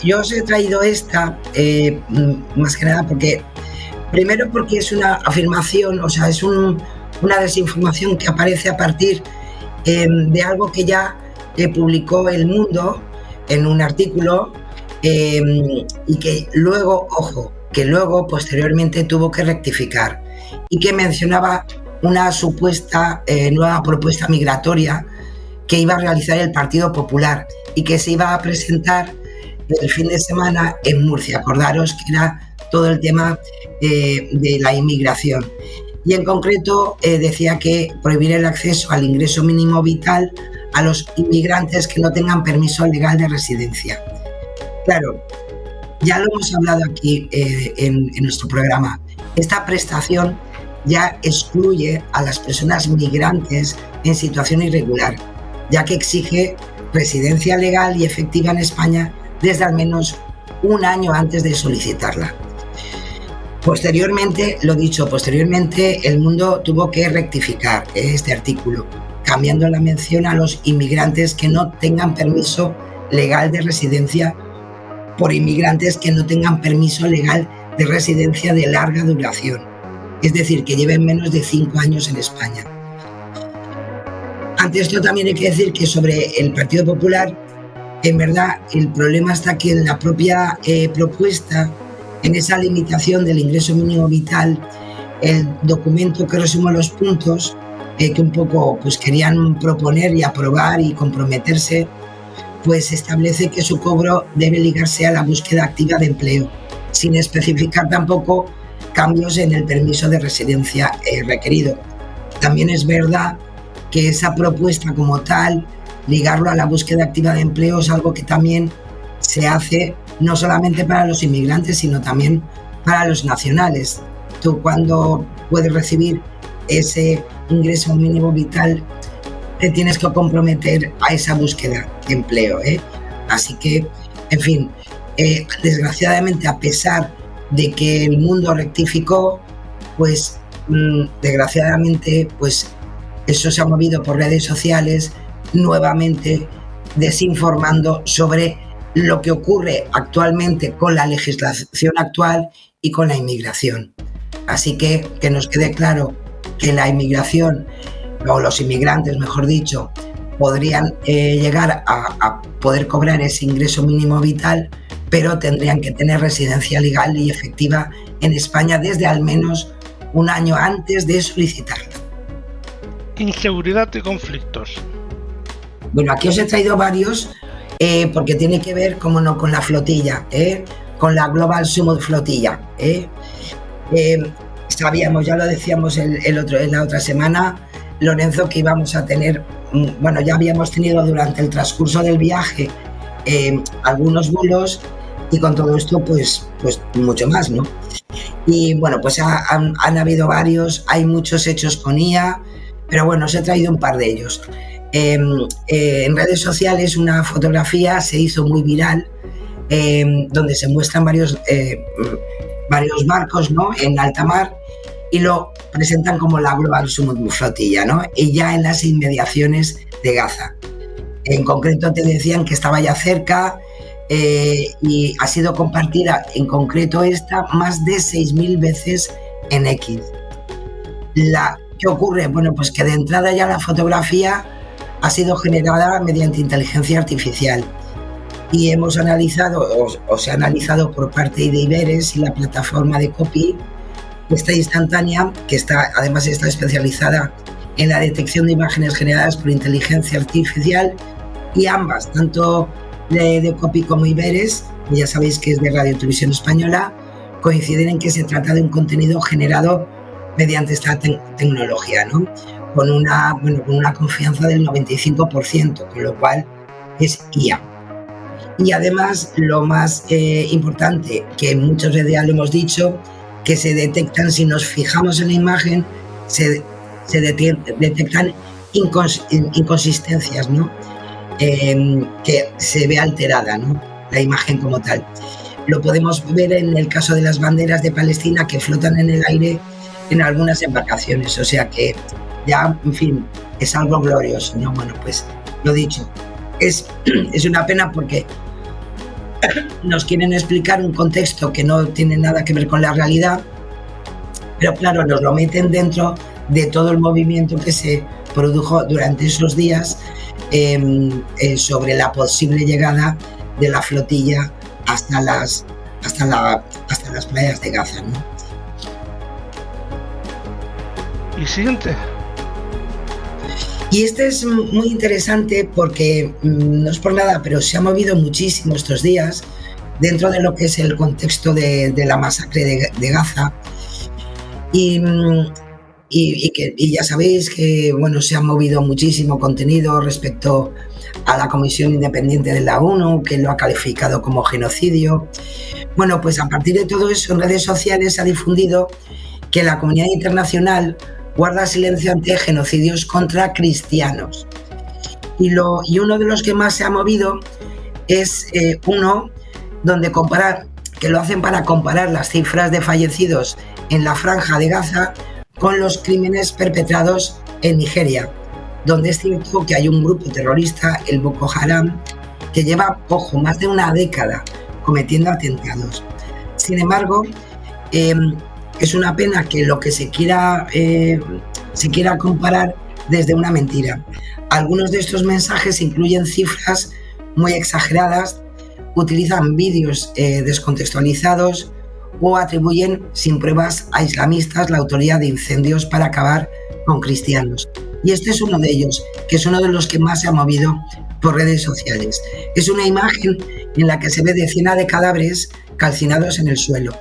C: Yo os he traído esta, más que nada primero porque es una afirmación, o sea, es una desinformación que aparece a partir de algo que ya publicó El Mundo en un artículo, y que luego, posteriormente tuvo que rectificar, y que mencionaba una supuesta nueva propuesta migratoria que iba a realizar el Partido Popular y que se iba a presentar el fin de semana en Murcia. Acordaros que era todo el tema de la inmigración. Y en concreto decía que prohibir el acceso al ingreso mínimo vital a los inmigrantes que no tengan permiso legal de residencia. Claro, ya lo hemos hablado aquí en nuestro programa. Esta prestación ya excluye a las personas migrantes en situación irregular, ya que exige residencia legal y efectiva en España desde al menos un año antes de solicitarla. Posteriormente, el mundo tuvo que rectificar este artículo, cambiando la mención a los inmigrantes que no tengan permiso legal de residencia por inmigrantes que no tengan permiso legal de residencia de larga duración, es decir, que lleven menos de 5 años en España. Ante esto también hay que decir que sobre el Partido Popular, en verdad el problema está que en la propia propuesta, en esa limitación del ingreso mínimo vital, el documento que resume los puntos que un poco pues querían proponer y aprobar y comprometerse, pues establece que su cobro debe ligarse a la búsqueda activa de empleo, sin especificar tampoco cambios en el permiso de residencia requerido. También es verdad que esa propuesta como tal, ligarlo a la búsqueda activa de empleo, es algo que también se hace no solamente para los inmigrantes, sino también para los nacionales. Tú, cuando puedes recibir ese ingreso mínimo vital, te tienes que comprometer a esa búsqueda de empleo, ¿eh? Así que, en fin, desgraciadamente, a pesar de que el mundo rectificó, pues desgraciadamente, pues eso se ha movido por redes sociales, nuevamente desinformando sobre lo que ocurre actualmente con la legislación actual y con la inmigración. Así que nos quede claro que la inmigración, o los inmigrantes, mejor dicho, podrían llegar a poder cobrar ese ingreso mínimo vital, pero tendrían que tener residencia legal y efectiva en España desde al menos un año antes de solicitarla.
B: Inseguridad y conflictos.
C: Bueno, aquí os he traído varios porque tiene que ver, como no, con la flotilla, con la Global Summit Flotilla. Sabíamos, ya lo decíamos en la otra semana, Lorenzo, que íbamos a tener, bueno, ya habíamos tenido durante el transcurso del viaje algunos vuelos, y con todo esto pues mucho más, ¿no? Y bueno, pues han habido varios, hay muchos hechos con IA, pero bueno, os he traído un par de ellos. En redes sociales una fotografía se hizo muy viral, donde se muestran varios barcos, ¿no?, en alta mar, y lo presentan como la Global Summit Flotilla, ¿no?, y ya en las inmediaciones de Gaza. En concreto te decían que estaba ya cerca, y ha sido compartida, en concreto esta, más de 6.000 veces en X. ¿Qué ocurre? Bueno, pues que de entrada ya la fotografía ha sido generada mediante inteligencia artificial, y hemos analizado, o se ha analizado por parte de Iberes y la plataforma de Copy, esta instantánea, que además está especializada en la detección de imágenes generadas por inteligencia artificial, y ambas, tanto de Copy como Iberes, que ya sabéis que es de Radio Televisión Española, coinciden en que se trata de un contenido generado mediante esta tecnología, ¿no?, con una confianza del 95%, con lo cual es IA. Y además, lo más importante, que muchos de ya lo hemos dicho, que se detectan, si nos fijamos en la imagen, se detectan inconsistencias, ¿no?, que se ve alterada, ¿no?, la imagen como tal. Lo podemos ver en el caso de las banderas de Palestina que flotan en el aire en algunas embarcaciones, o sea que ya, en fin, es algo glorioso, ¿no? Bueno, pues lo dicho, es una pena porque nos quieren explicar un contexto que no tiene nada que ver con la realidad, pero claro, nos lo meten dentro de todo el movimiento que se produjo durante esos días sobre la posible llegada de la flotilla hasta las playas de Gaza, ¿no?
B: Y siguiente.
C: Y este es muy interesante porque no es por nada, pero se ha movido muchísimo estos días dentro de lo que es el contexto de la masacre de Gaza. Y y ya sabéis que bueno, se ha movido muchísimo contenido respecto a la Comisión Independiente de la ONU, que lo ha calificado como genocidio. Bueno, pues a partir de todo eso en redes sociales se ha difundido que la comunidad internacional guarda silencio ante genocidios contra cristianos. Y uno de los que más se ha movido es uno donde que lo hacen para comparar las cifras de fallecidos en la Franja de Gaza con los crímenes perpetrados en Nigeria, donde es cierto que hay un grupo terrorista, el Boko Haram, que lleva, ojo, más de una década cometiendo atentados. Sin embargo, es una pena que lo que se quiera comparar desde una mentira. Algunos de estos mensajes incluyen cifras muy exageradas, utilizan vídeos descontextualizados o atribuyen sin pruebas a islamistas la autoría de incendios para acabar con cristianos. Y este es uno de ellos, que es uno de los que más se ha movido por redes sociales. Es una imagen en la que se ve decenas de cadáveres calcinados en el suelo,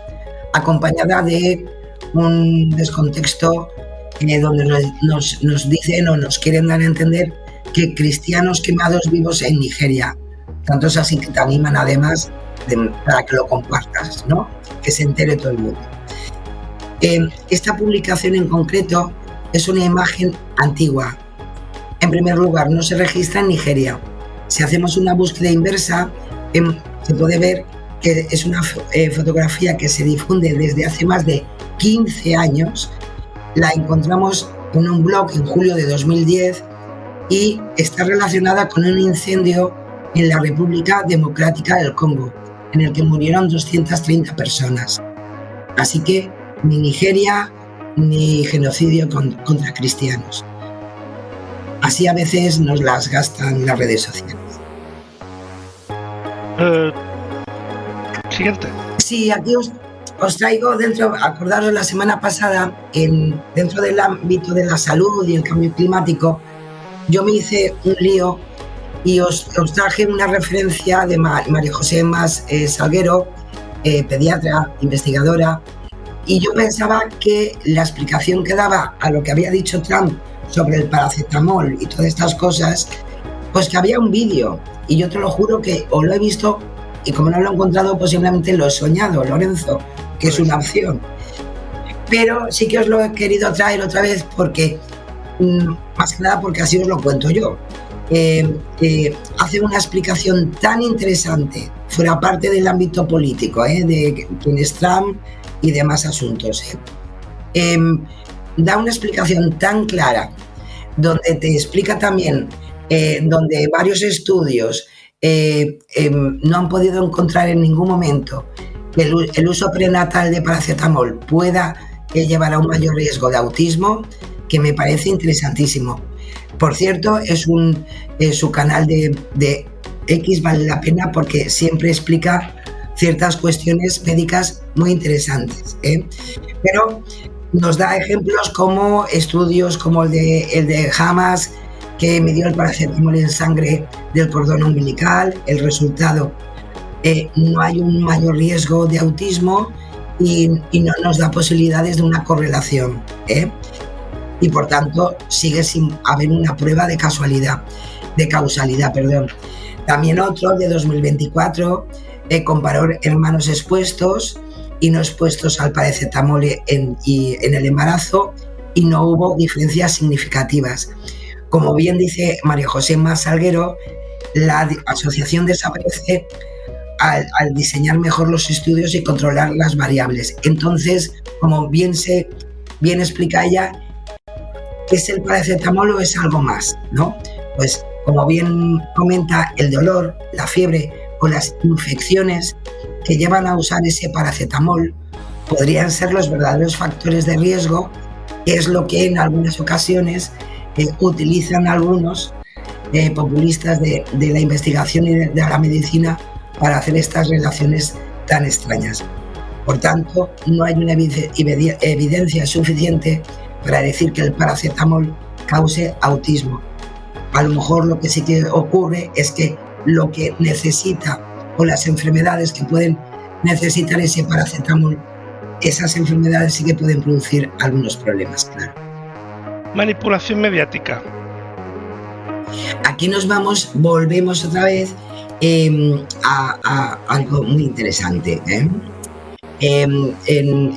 C: acompañada de un descontexto donde nos dicen o nos quieren dar a entender que cristianos quemados vivos en Nigeria. Tanto es así que te animan además para que lo compartas, ¿no? Que se entere todo el mundo. Esta publicación en concreto es una imagen antigua. En primer lugar, no se registra en Nigeria. Si hacemos una búsqueda inversa, se puede ver que es una fotografía que se difunde desde hace más de 15 años. La encontramos en un blog en julio de 2010 y está relacionada con un incendio en la República Democrática del Congo, en el que murieron 230 personas. Así que ni Nigeria ni genocidio contra cristianos. Así a veces nos las gastan las redes sociales.
B: Siguiente.
C: Sí, aquí os traigo acordaros la semana pasada, dentro del ámbito de la salud y el cambio climático, yo me hice un lío y os traje una referencia de María José Mas Salguero, pediatra, investigadora, y yo pensaba que la explicación que daba a lo que había dicho Trump sobre el paracetamol y todas estas cosas, pues que había un vídeo, y yo te lo juro que o lo he visto, y como no lo he encontrado, posiblemente lo he soñado, Lorenzo, que es una opción. Pero sí que os lo he querido traer otra vez porque, más que nada porque así os lo cuento yo. Hace una explicación tan interesante, fuera parte del ámbito político, de quién es Trump y demás asuntos. Da una explicación tan clara, donde te explica también, donde varios estudios no han podido encontrar en ningún momento que el uso prenatal de paracetamol pueda llevar a un mayor riesgo de autismo, que me parece interesantísimo. Por cierto, su canal de X vale la pena porque siempre explica ciertas cuestiones médicas muy interesantes, pero nos da ejemplos como estudios como el de Hamas, que midió el paracetamol en sangre del cordón umbilical. El resultado, no hay un mayor riesgo de autismo y no nos da posibilidades de una correlación, y por tanto sigue sin haber una prueba de causalidad. También otro de 2024 comparó hermanos expuestos y no expuestos al paracetamol en el embarazo, y no hubo diferencias significativas. Como bien dice María José Mas Salguero, la asociación desaparece al diseñar mejor los estudios y controlar las variables. Entonces, como bien explica ella, ¿es el paracetamol o es algo más, no? Pues, como bien comenta, el dolor, la fiebre o las infecciones que llevan a usar ese paracetamol podrían ser los verdaderos factores de riesgo, que es lo que en algunas ocasiones utilizan algunos populistas de la investigación y de la medicina para hacer estas relaciones tan extrañas. Por tanto, no hay una evidencia suficiente para decir que el paracetamol cause autismo. A lo mejor lo que sí que ocurre es que lo que necesita, o las enfermedades que pueden necesitar ese paracetamol, esas enfermedades sí que pueden producir algunos problemas, claro.
B: manipulación mediática.
C: Aquí volvemos otra vez a algo muy interesante.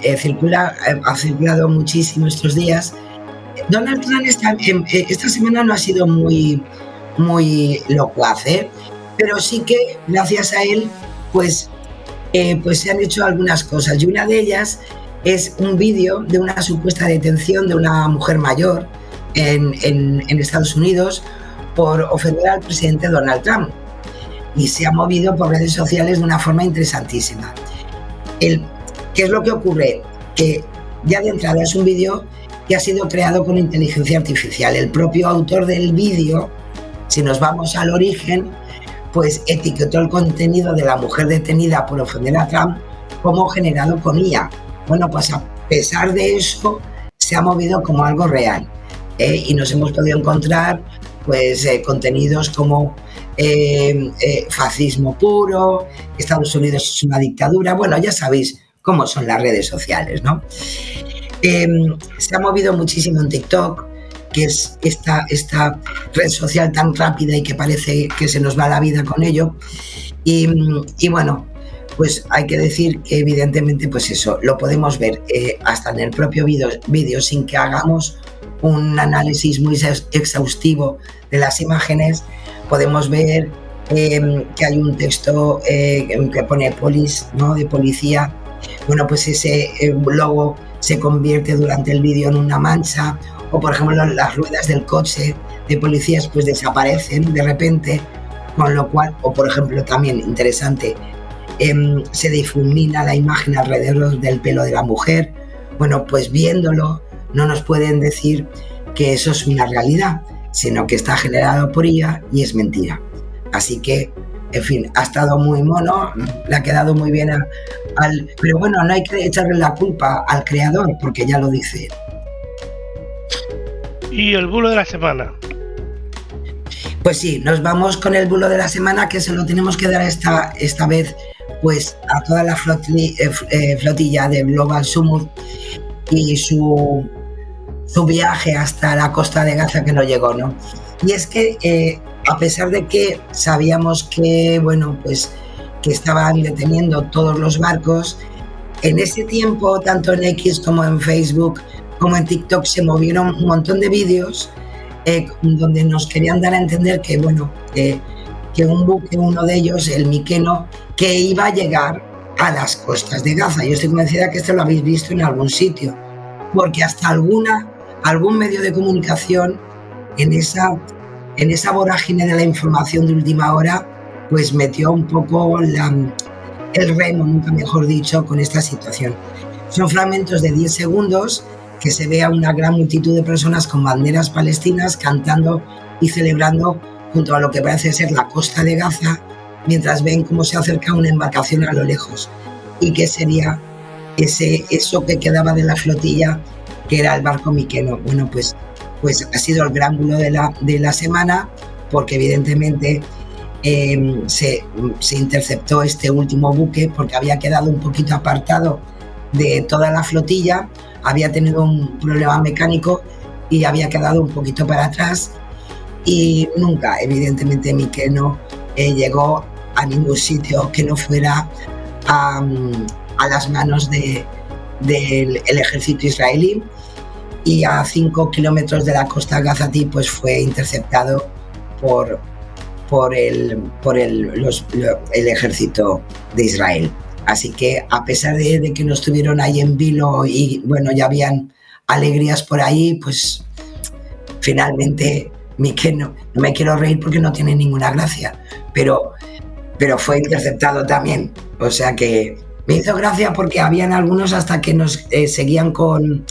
C: Ha circulado muchísimo estos días. Donald Trump esta semana no ha sido muy locuaz, pero sí que gracias a él pues se han hecho algunas cosas, y una de ellas es un vídeo de una supuesta detención de una mujer mayor en Estados Unidos por ofender al presidente Donald Trump, y se ha movido por redes sociales de una forma interesantísima. ¿Qué es lo que ocurre? Que ya de entrada es un vídeo que ha sido creado con inteligencia artificial. El propio autor del vídeo, si nos vamos al origen, pues etiquetó el contenido de la mujer detenida por ofender a Trump como generado con IA. Bueno, pues a pesar de eso, se ha movido como algo real, y nos hemos podido encontrar pues contenidos como fascismo puro, Estados Unidos es una dictadura. Bueno, ya sabéis cómo son las redes sociales, ¿no? Se ha movido muchísimo en TikTok, que es esta red social tan rápida y que parece que se nos va la vida con ello. Y bueno, pues hay que decir que evidentemente pues eso lo podemos ver hasta en el propio vídeo sin que hagamos un análisis muy exhaustivo de las imágenes. Podemos ver que hay un texto que pone police, ¿no?, de policía. Bueno, pues ese logo se convierte durante el vídeo en una mancha, o por ejemplo las ruedas del coche de policías pues desaparecen de repente, con lo cual, o por ejemplo también interesante, se difumina la imagen alrededor del pelo de la mujer. Bueno, pues viéndolo no nos pueden decir que eso es una realidad, sino que está generado por IA y es mentira. Así que, en fin, ha estado muy mono, le ha quedado muy bien pero bueno, no hay que echarle la culpa al creador, porque ya lo dice.
B: ¿Y el bulo de la semana?
C: Pues sí, nos vamos con el bulo de la semana, que se lo tenemos que dar esta vez pues a toda la flotilla de Global Summit y su viaje hasta la costa de Gaza, que no llegó, ¿no? Y es que a pesar de que sabíamos que, bueno, pues que estaban deteniendo todos los barcos, en ese tiempo, tanto en X como en Facebook como en TikTok, se movieron un montón de vídeos donde nos querían dar a entender que, bueno, que un buque, uno de ellos, el Mykonos, que iba a llegar a las costas de Gaza. Yo estoy convencida que esto lo habéis visto en algún sitio, porque hasta algún medio de comunicación en esa vorágine de la información de última hora, pues metió un poco el remo, nunca mejor dicho, con esta situación. Son fragmentos de 10 segundos que se ve a una gran multitud de personas con banderas palestinas cantando y celebrando junto a lo que parece ser la costa de Gaza, mientras ven cómo se acerca una embarcación a lo lejos. ¿Y qué sería eso que quedaba de la flotilla, que era el barco Mykonos? Bueno, pues ha sido el gran bulo de la semana, porque evidentemente se interceptó este último buque, porque había quedado un poquito apartado de toda la flotilla, había tenido un problema mecánico y había quedado un poquito para atrás, y nunca, evidentemente, Mykonos llegó a ningún sitio que no fuera a las manos del ejército israelí, y a 5 kilómetros de la costa gazatí pues fue interceptado por el ejército de Israel. Así que, a pesar de que no estuvieron ahí en vilo y bueno, ya habían alegrías por ahí, pues finalmente Mykonos, no me quiero reír porque no tiene ninguna gracia, pero fue interceptado también. O sea que me hizo gracia, porque habían algunos hasta que nos seguían con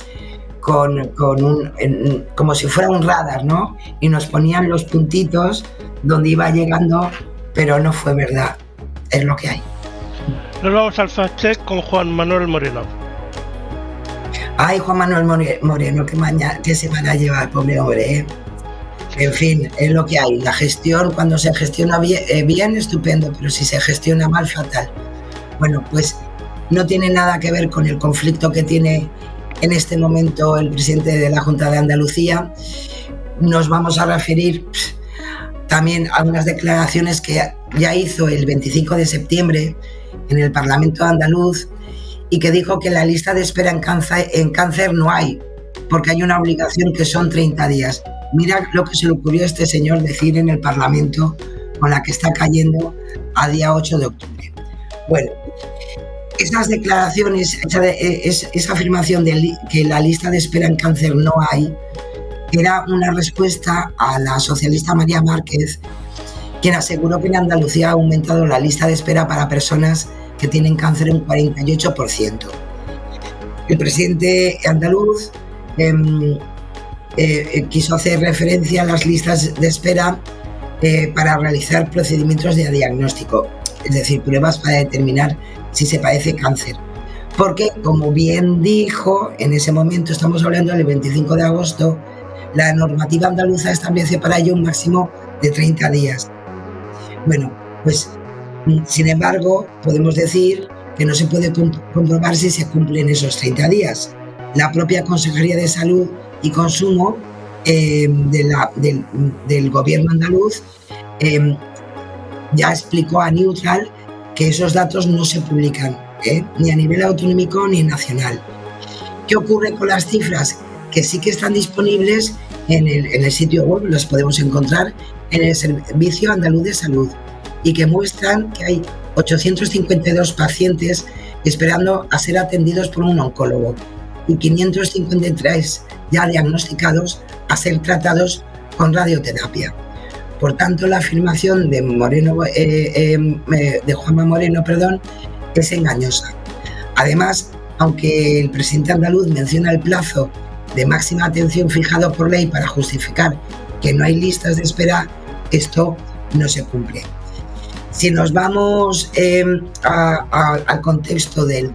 C: como si fuera un radar, ¿no? Y nos ponían los puntitos donde iba llegando, pero no fue verdad. Es lo que hay.
B: Nos vamos al fact check con Juan Manuel Moreno.
C: Ay, Juan Manuel Moreno, qué semana lleva el pobre hombre, ¿eh? En fin, es lo que hay. La gestión, cuando se gestiona bien, estupendo, pero si se gestiona mal, fatal. Bueno, pues no tiene nada que ver con el conflicto que tiene en este momento el presidente de la Junta de Andalucía. Nos vamos a referir también a unas declaraciones que ya hizo el 25 de septiembre en el Parlamento andaluz y que dijo que la lista de espera en cáncer no hay, porque hay una obligación que son 30 días. Mira lo que se le ocurrió a este señor decir en el Parlamento con la que está cayendo a día 8 de octubre. Bueno, esas declaraciones, esa afirmación de que la lista de espera en cáncer no hay, era una respuesta a la socialista María Márquez, quien aseguró que en Andalucía ha aumentado la lista de espera para personas que tienen cáncer un 48%. El presidente andaluz quiso hacer referencia a las listas de espera para realizar procedimientos de diagnóstico, es decir, pruebas para determinar si se padece cáncer. Porque, como bien dijo, en ese momento, estamos hablando del 25 de agosto, la normativa andaluza establece para ello un máximo de 30 días. Bueno, pues, sin embargo, podemos decir que no se puede comprobar si se cumplen esos 30 días. La propia Consejería de Salud y Consumo del Gobierno andaluz ya explicó a Neutral que esos datos no se publican, ni a nivel autonómico ni nacional. ¿Qué ocurre con las cifras? Que sí que están disponibles en el sitio web, las podemos encontrar en el Servicio Andaluz de Salud, y que muestran que hay 852 pacientes esperando a ser atendidos por un oncólogo y 553 ya diagnosticados a ser tratados con radioterapia. Por tanto, la afirmación de Juanma Moreno, es engañosa. Además, aunque el presidente andaluz menciona el plazo de máxima atención fijado por ley para justificar que no hay listas de espera, esto no se cumple. Si nos vamos al contexto de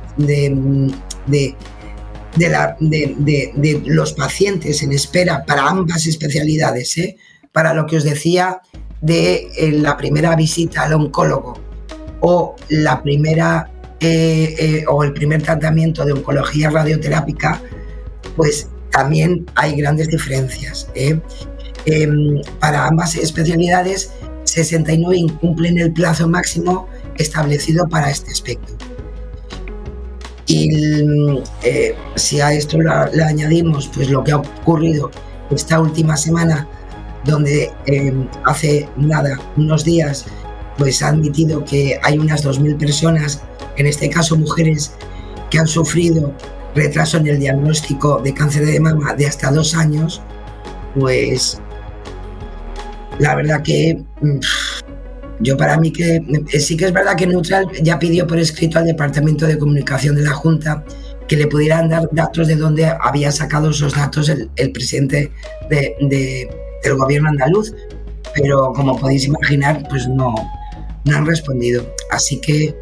C: los pacientes en espera para ambas especialidades, para lo que os decía de la primera visita al oncólogo o la primera o el primer tratamiento de oncología radioterápica, pues también hay grandes diferencias. Para ambas especialidades, 69 incumplen el plazo máximo establecido para este aspecto. Y si a esto le añadimos pues lo que ha ocurrido esta última semana, donde hace nada, unos días, pues ha admitido que hay unas 2.000 personas, en este caso mujeres, que han sufrido retraso en el diagnóstico de cáncer de mama de hasta 2 años, pues la verdad que yo, para mí, que sí que es verdad que Neutral ya pidió por escrito al Departamento de Comunicación de la Junta que le pudieran dar datos de dónde había sacado esos datos el presidente del gobierno andaluz, pero como podéis imaginar, pues no han respondido. Así que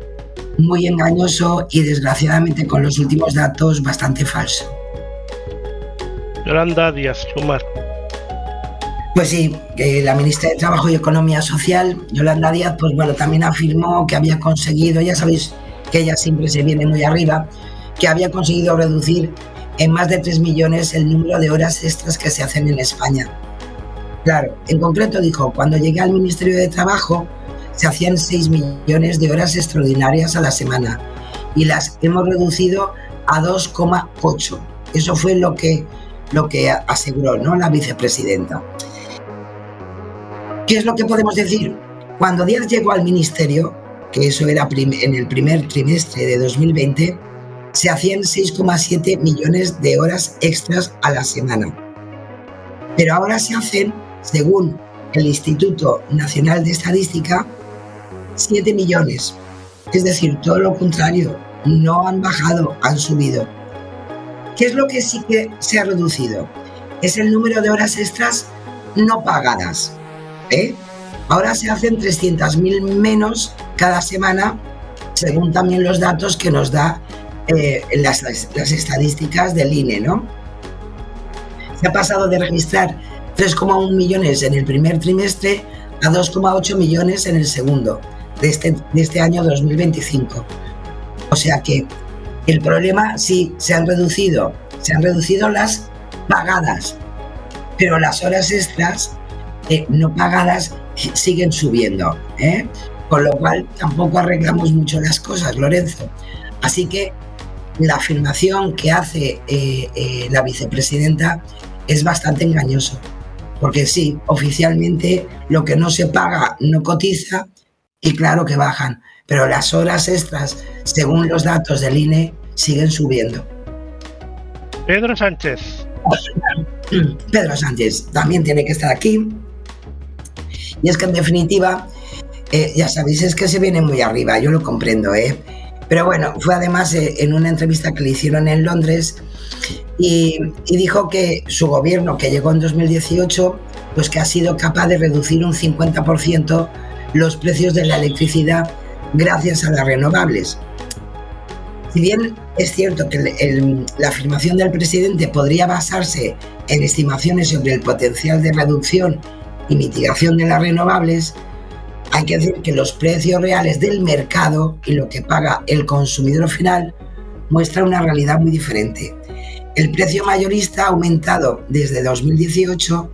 C: muy engañoso y, desgraciadamente, con los últimos datos, bastante falso.
B: Yolanda Díaz Sumar.
C: Pues sí, la ministra de Trabajo y Economía Social, Yolanda Díaz, pues bueno, también afirmó que había conseguido, ya sabéis que ella siempre se viene muy arriba, que había conseguido reducir en más de 3 millones el número de horas extras que se hacen en España. Claro, en concreto dijo, cuando llegué al Ministerio de Trabajo se hacían 6 millones de horas extraordinarias a la semana y las hemos reducido a 2,8. Eso fue lo que aseguró, ¿no?, la vicepresidenta. ¿Qué es lo que podemos decir? Cuando Díaz llegó al ministerio, que eso era en el primer trimestre de 2020, se hacían 6,7 millones de horas extras a la semana. Pero ahora se hacen, según el Instituto Nacional de Estadística, 7 millones. Es decir, todo lo contrario, no han bajado, han subido. ¿Qué es lo que sí que se ha reducido? Es el número de horas extras no pagadas. Ahora se hacen 300.000 menos cada semana, según también los datos que nos da las estadísticas del INE, ¿no? Se ha pasado de registrar 3,1 millones en el primer trimestre a 2,8 millones en el segundo de este año 2025. O sea que el problema, sí, se han reducido se han reducido las pagadas, pero las horas extras no pagadas siguen subiendo, con lo cual tampoco arreglamos mucho las cosas, Lorenzo. Así que la afirmación que hace la vicepresidenta es bastante engañoso, porque sí, oficialmente lo que no se paga no cotiza y claro que bajan, pero las horas extras, según los datos del INE, siguen subiendo.
B: Pedro Sánchez.
C: Pedro Sánchez también tiene que estar aquí. Y es que en definitiva, ya sabéis, es que se viene muy arriba, yo lo comprendo, pero bueno, fue además en una entrevista que le hicieron en Londres y dijo que su gobierno, que llegó en 2018, pues que ha sido capaz de reducir un 50% los precios de la electricidad gracias a las renovables. Si bien es cierto que la afirmación del presidente podría basarse en estimaciones sobre el potencial de reducción y mitigación de las renovables, hay que decir que los precios reales del mercado y lo que paga el consumidor final muestra una realidad muy diferente. El precio mayorista ha aumentado desde 2018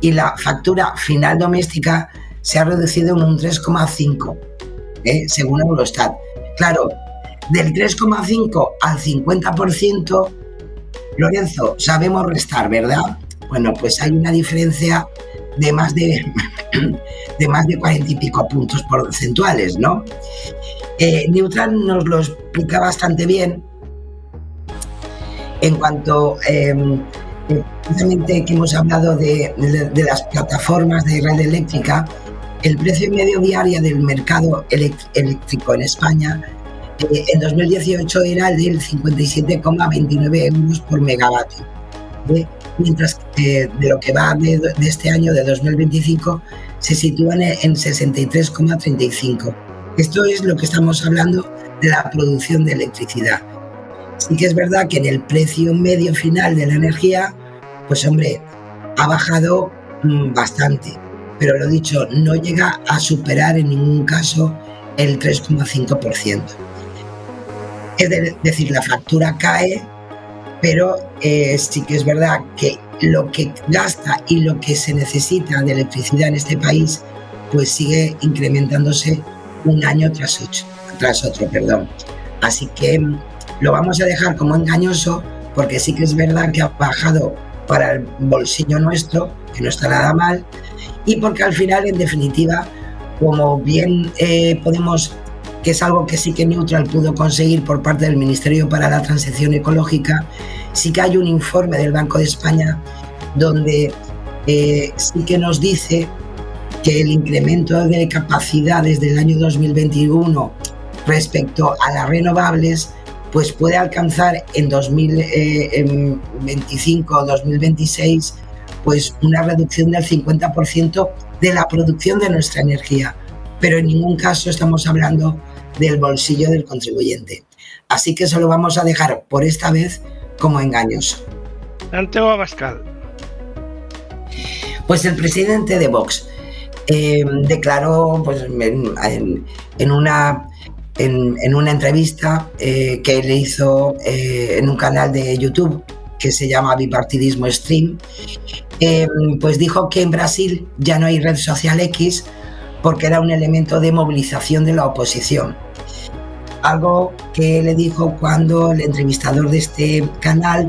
C: y la factura final doméstica se ha reducido en un 3,5%, según Eurostat. Claro, del 3,5 al 50%, Lorenzo, sabemos restar, ¿verdad? Bueno, pues hay una diferencia de más de 40 y pico puntos porcentuales, ¿no? Neutral nos lo explica bastante bien en cuanto precisamente que hemos hablado de las plataformas de red eléctrica. El precio medio diario del mercado eléctrico en España en 2018 era el del 57,29 euros por megavatio, mientras que de lo que va de este año, de 2025, se sitúan en 63,35. Esto es lo que estamos hablando de la producción de electricidad. Sí que es verdad que en el precio medio final de la energía, pues hombre, ha bajado bastante, pero lo dicho, no llega a superar en ningún caso el 3,5%. Es decir, la factura cae, pero sí que es verdad que lo que gasta y lo que se necesita de electricidad en este país pues sigue incrementándose un año tras otro. Así que lo vamos a dejar como engañoso, porque sí que es verdad que ha bajado para el bolsillo nuestro, que no está nada mal, y porque al final, en definitiva, como bien podemos, que es algo que sí que Neutral pudo conseguir por parte del Ministerio para la Transición Ecológica, sí que hay un informe del Banco de España donde sí que nos dice que el incremento de capacidad desde el año 2021 respecto a las renovables pues puede alcanzar en 2025 o 2026 pues una reducción del 50% de la producción de nuestra energía, pero en ningún caso estamos hablando del bolsillo del contribuyente. Así que eso lo vamos a dejar por esta vez como engañoso.
B: Santiago Abascal.
C: Pues el presidente de Vox declaró pues, en una entrevista que le hizo en un canal de YouTube que se llama Bipartidismo Stream, pues dijo que en Brasil ya no hay red social X porque era un elemento de movilización de la oposición. Algo que le dijo cuando el entrevistador de este canal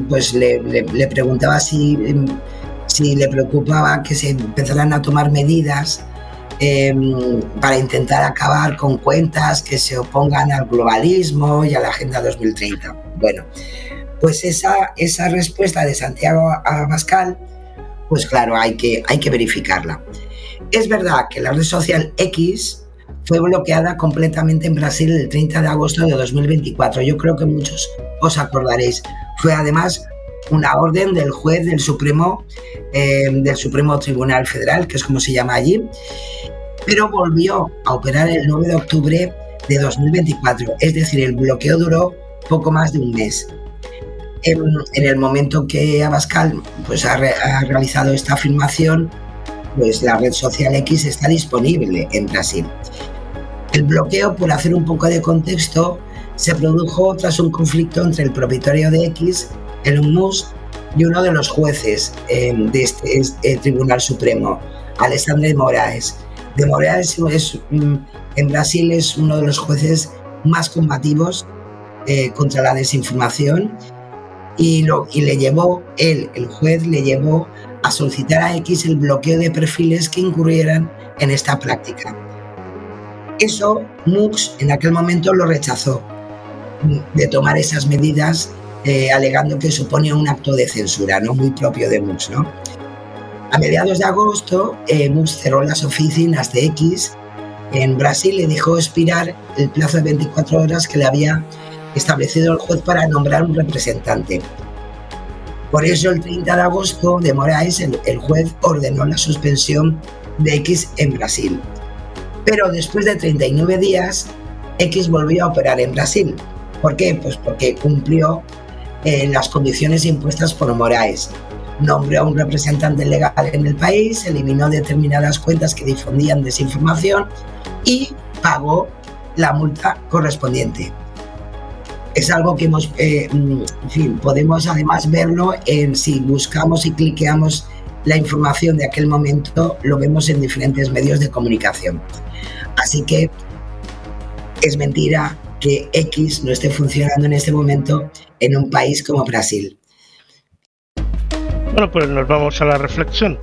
C: pues le preguntaba si le preocupaba que se empezaran a tomar medidas para intentar acabar con cuentas que se opongan al globalismo y a la Agenda 2030. Bueno, pues esa respuesta de Santiago Abascal, pues claro, hay que verificarla. Es verdad que la red social X fue bloqueada completamente en Brasil el 30 de agosto de 2024. Yo creo que muchos os acordaréis. Fue además una orden del juez del Supremo Tribunal Federal, que es como se llama allí, pero volvió a operar el 9 de octubre de 2024. Es decir, el bloqueo duró poco más de un mes. En el momento que Abascal pues, ha realizado esta afirmación, pues la red social X está disponible en Brasil. El bloqueo, por hacer un poco de contexto, se produjo tras un conflicto entre el propietario de X, Elon Musk, y uno de los jueces de este Tribunal Supremo, Alexandre de Moraes. De Moraes en Brasil es uno de los jueces más combativos contra la desinformación y le llevó, el juez le llevó a solicitar a X el bloqueo de perfiles que incurrieran en esta práctica. Eso Musk en aquel momento lo rechazó, de tomar esas medidas, alegando que suponía un acto de censura, ¿no? Muy propio de Musk, ¿no? A mediados de agosto, Musk cerró las oficinas de X en Brasil y dejó expirar el plazo de 24 horas que le había establecido el juez para nombrar un representante. Por eso, el 30 de agosto de Moraes, el juez ordenó la suspensión de X en Brasil. Pero después de 39 días, X volvió a operar en Brasil. ¿Por qué? Pues porque cumplió las condiciones impuestas por Moraes. Nombró a un representante legal en el país, eliminó determinadas cuentas que difundían desinformación y pagó la multa correspondiente. Es algo que podemos además verlo si buscamos y cliqueamos la información de aquel momento, lo vemos en diferentes medios de comunicación. Así que es mentira que X no esté funcionando en este momento en un país como Brasil.
B: Bueno, pues nos vamos a la reflexión.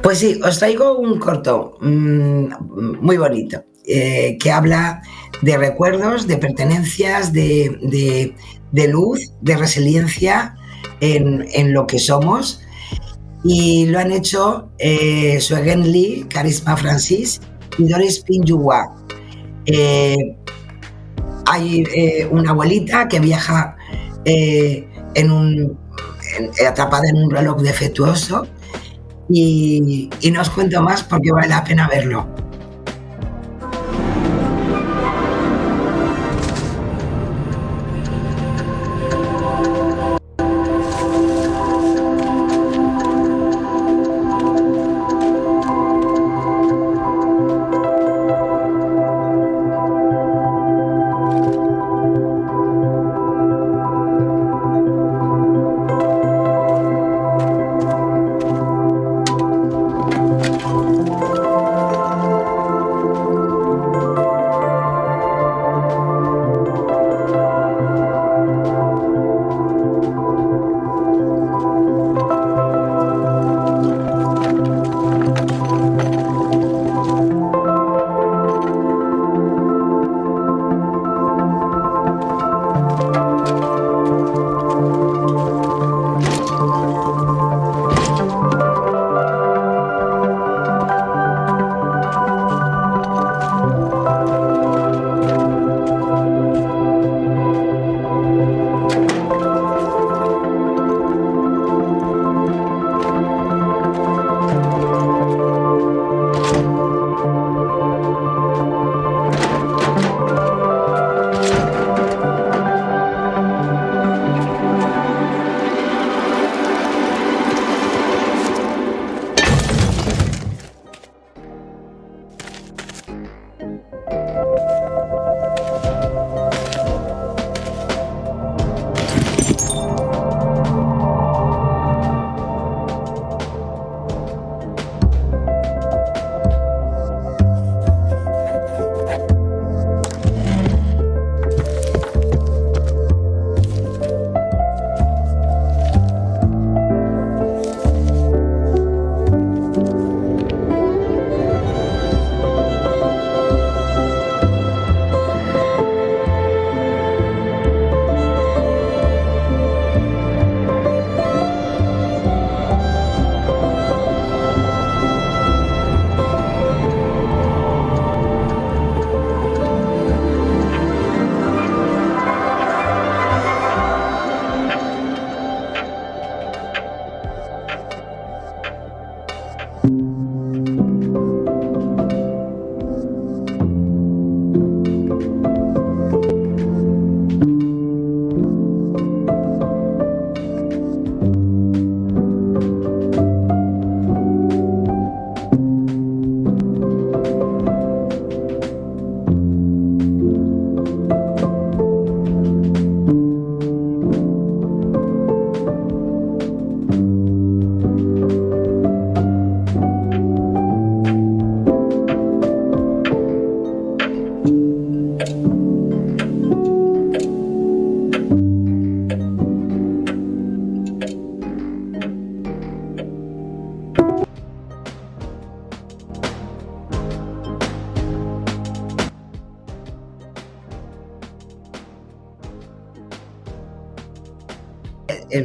C: Pues sí, os traigo un corto muy bonito que habla de recuerdos, de pertenencias, de luz, de resiliencia en lo que somos. Y lo han hecho Suegen Lee, Carisma Francis y Doris Pinjua. Hay una abuelita que viaja atrapada en un reloj defectuoso y no os cuento más porque vale la pena verlo.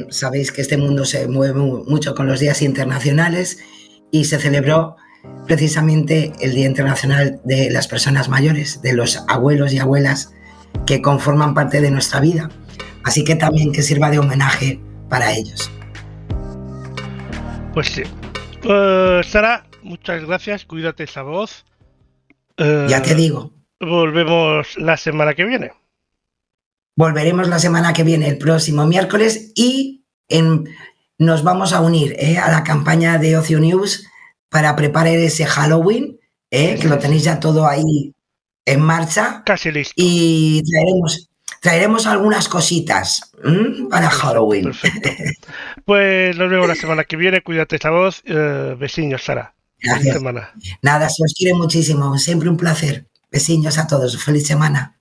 C: sabéis que este mundo se mueve mucho con los días internacionales y se celebró precisamente el Día Internacional de las Personas Mayores, de los abuelos y abuelas que conforman parte de nuestra vida. Así que también que sirva de homenaje para ellos.
B: Pues sí. Sara, muchas gracias, cuídate esa voz.
C: Ya te digo.
B: Volvemos la semana que viene.
C: Volveremos la semana que viene, el próximo miércoles, y nos vamos a unir a la campaña de Ocio News para preparar ese Halloween, que lo tenéis ya todo ahí en marcha.
B: Casi listo.
C: Y traeremos algunas cositas para Halloween.
B: Perfecto. Pues nos vemos la semana que viene. Cuídate esa voz. Besiños, Sara. Feliz semana.
C: Nada, se os quiere muchísimo. Siempre un placer. Besiños a todos. Feliz semana.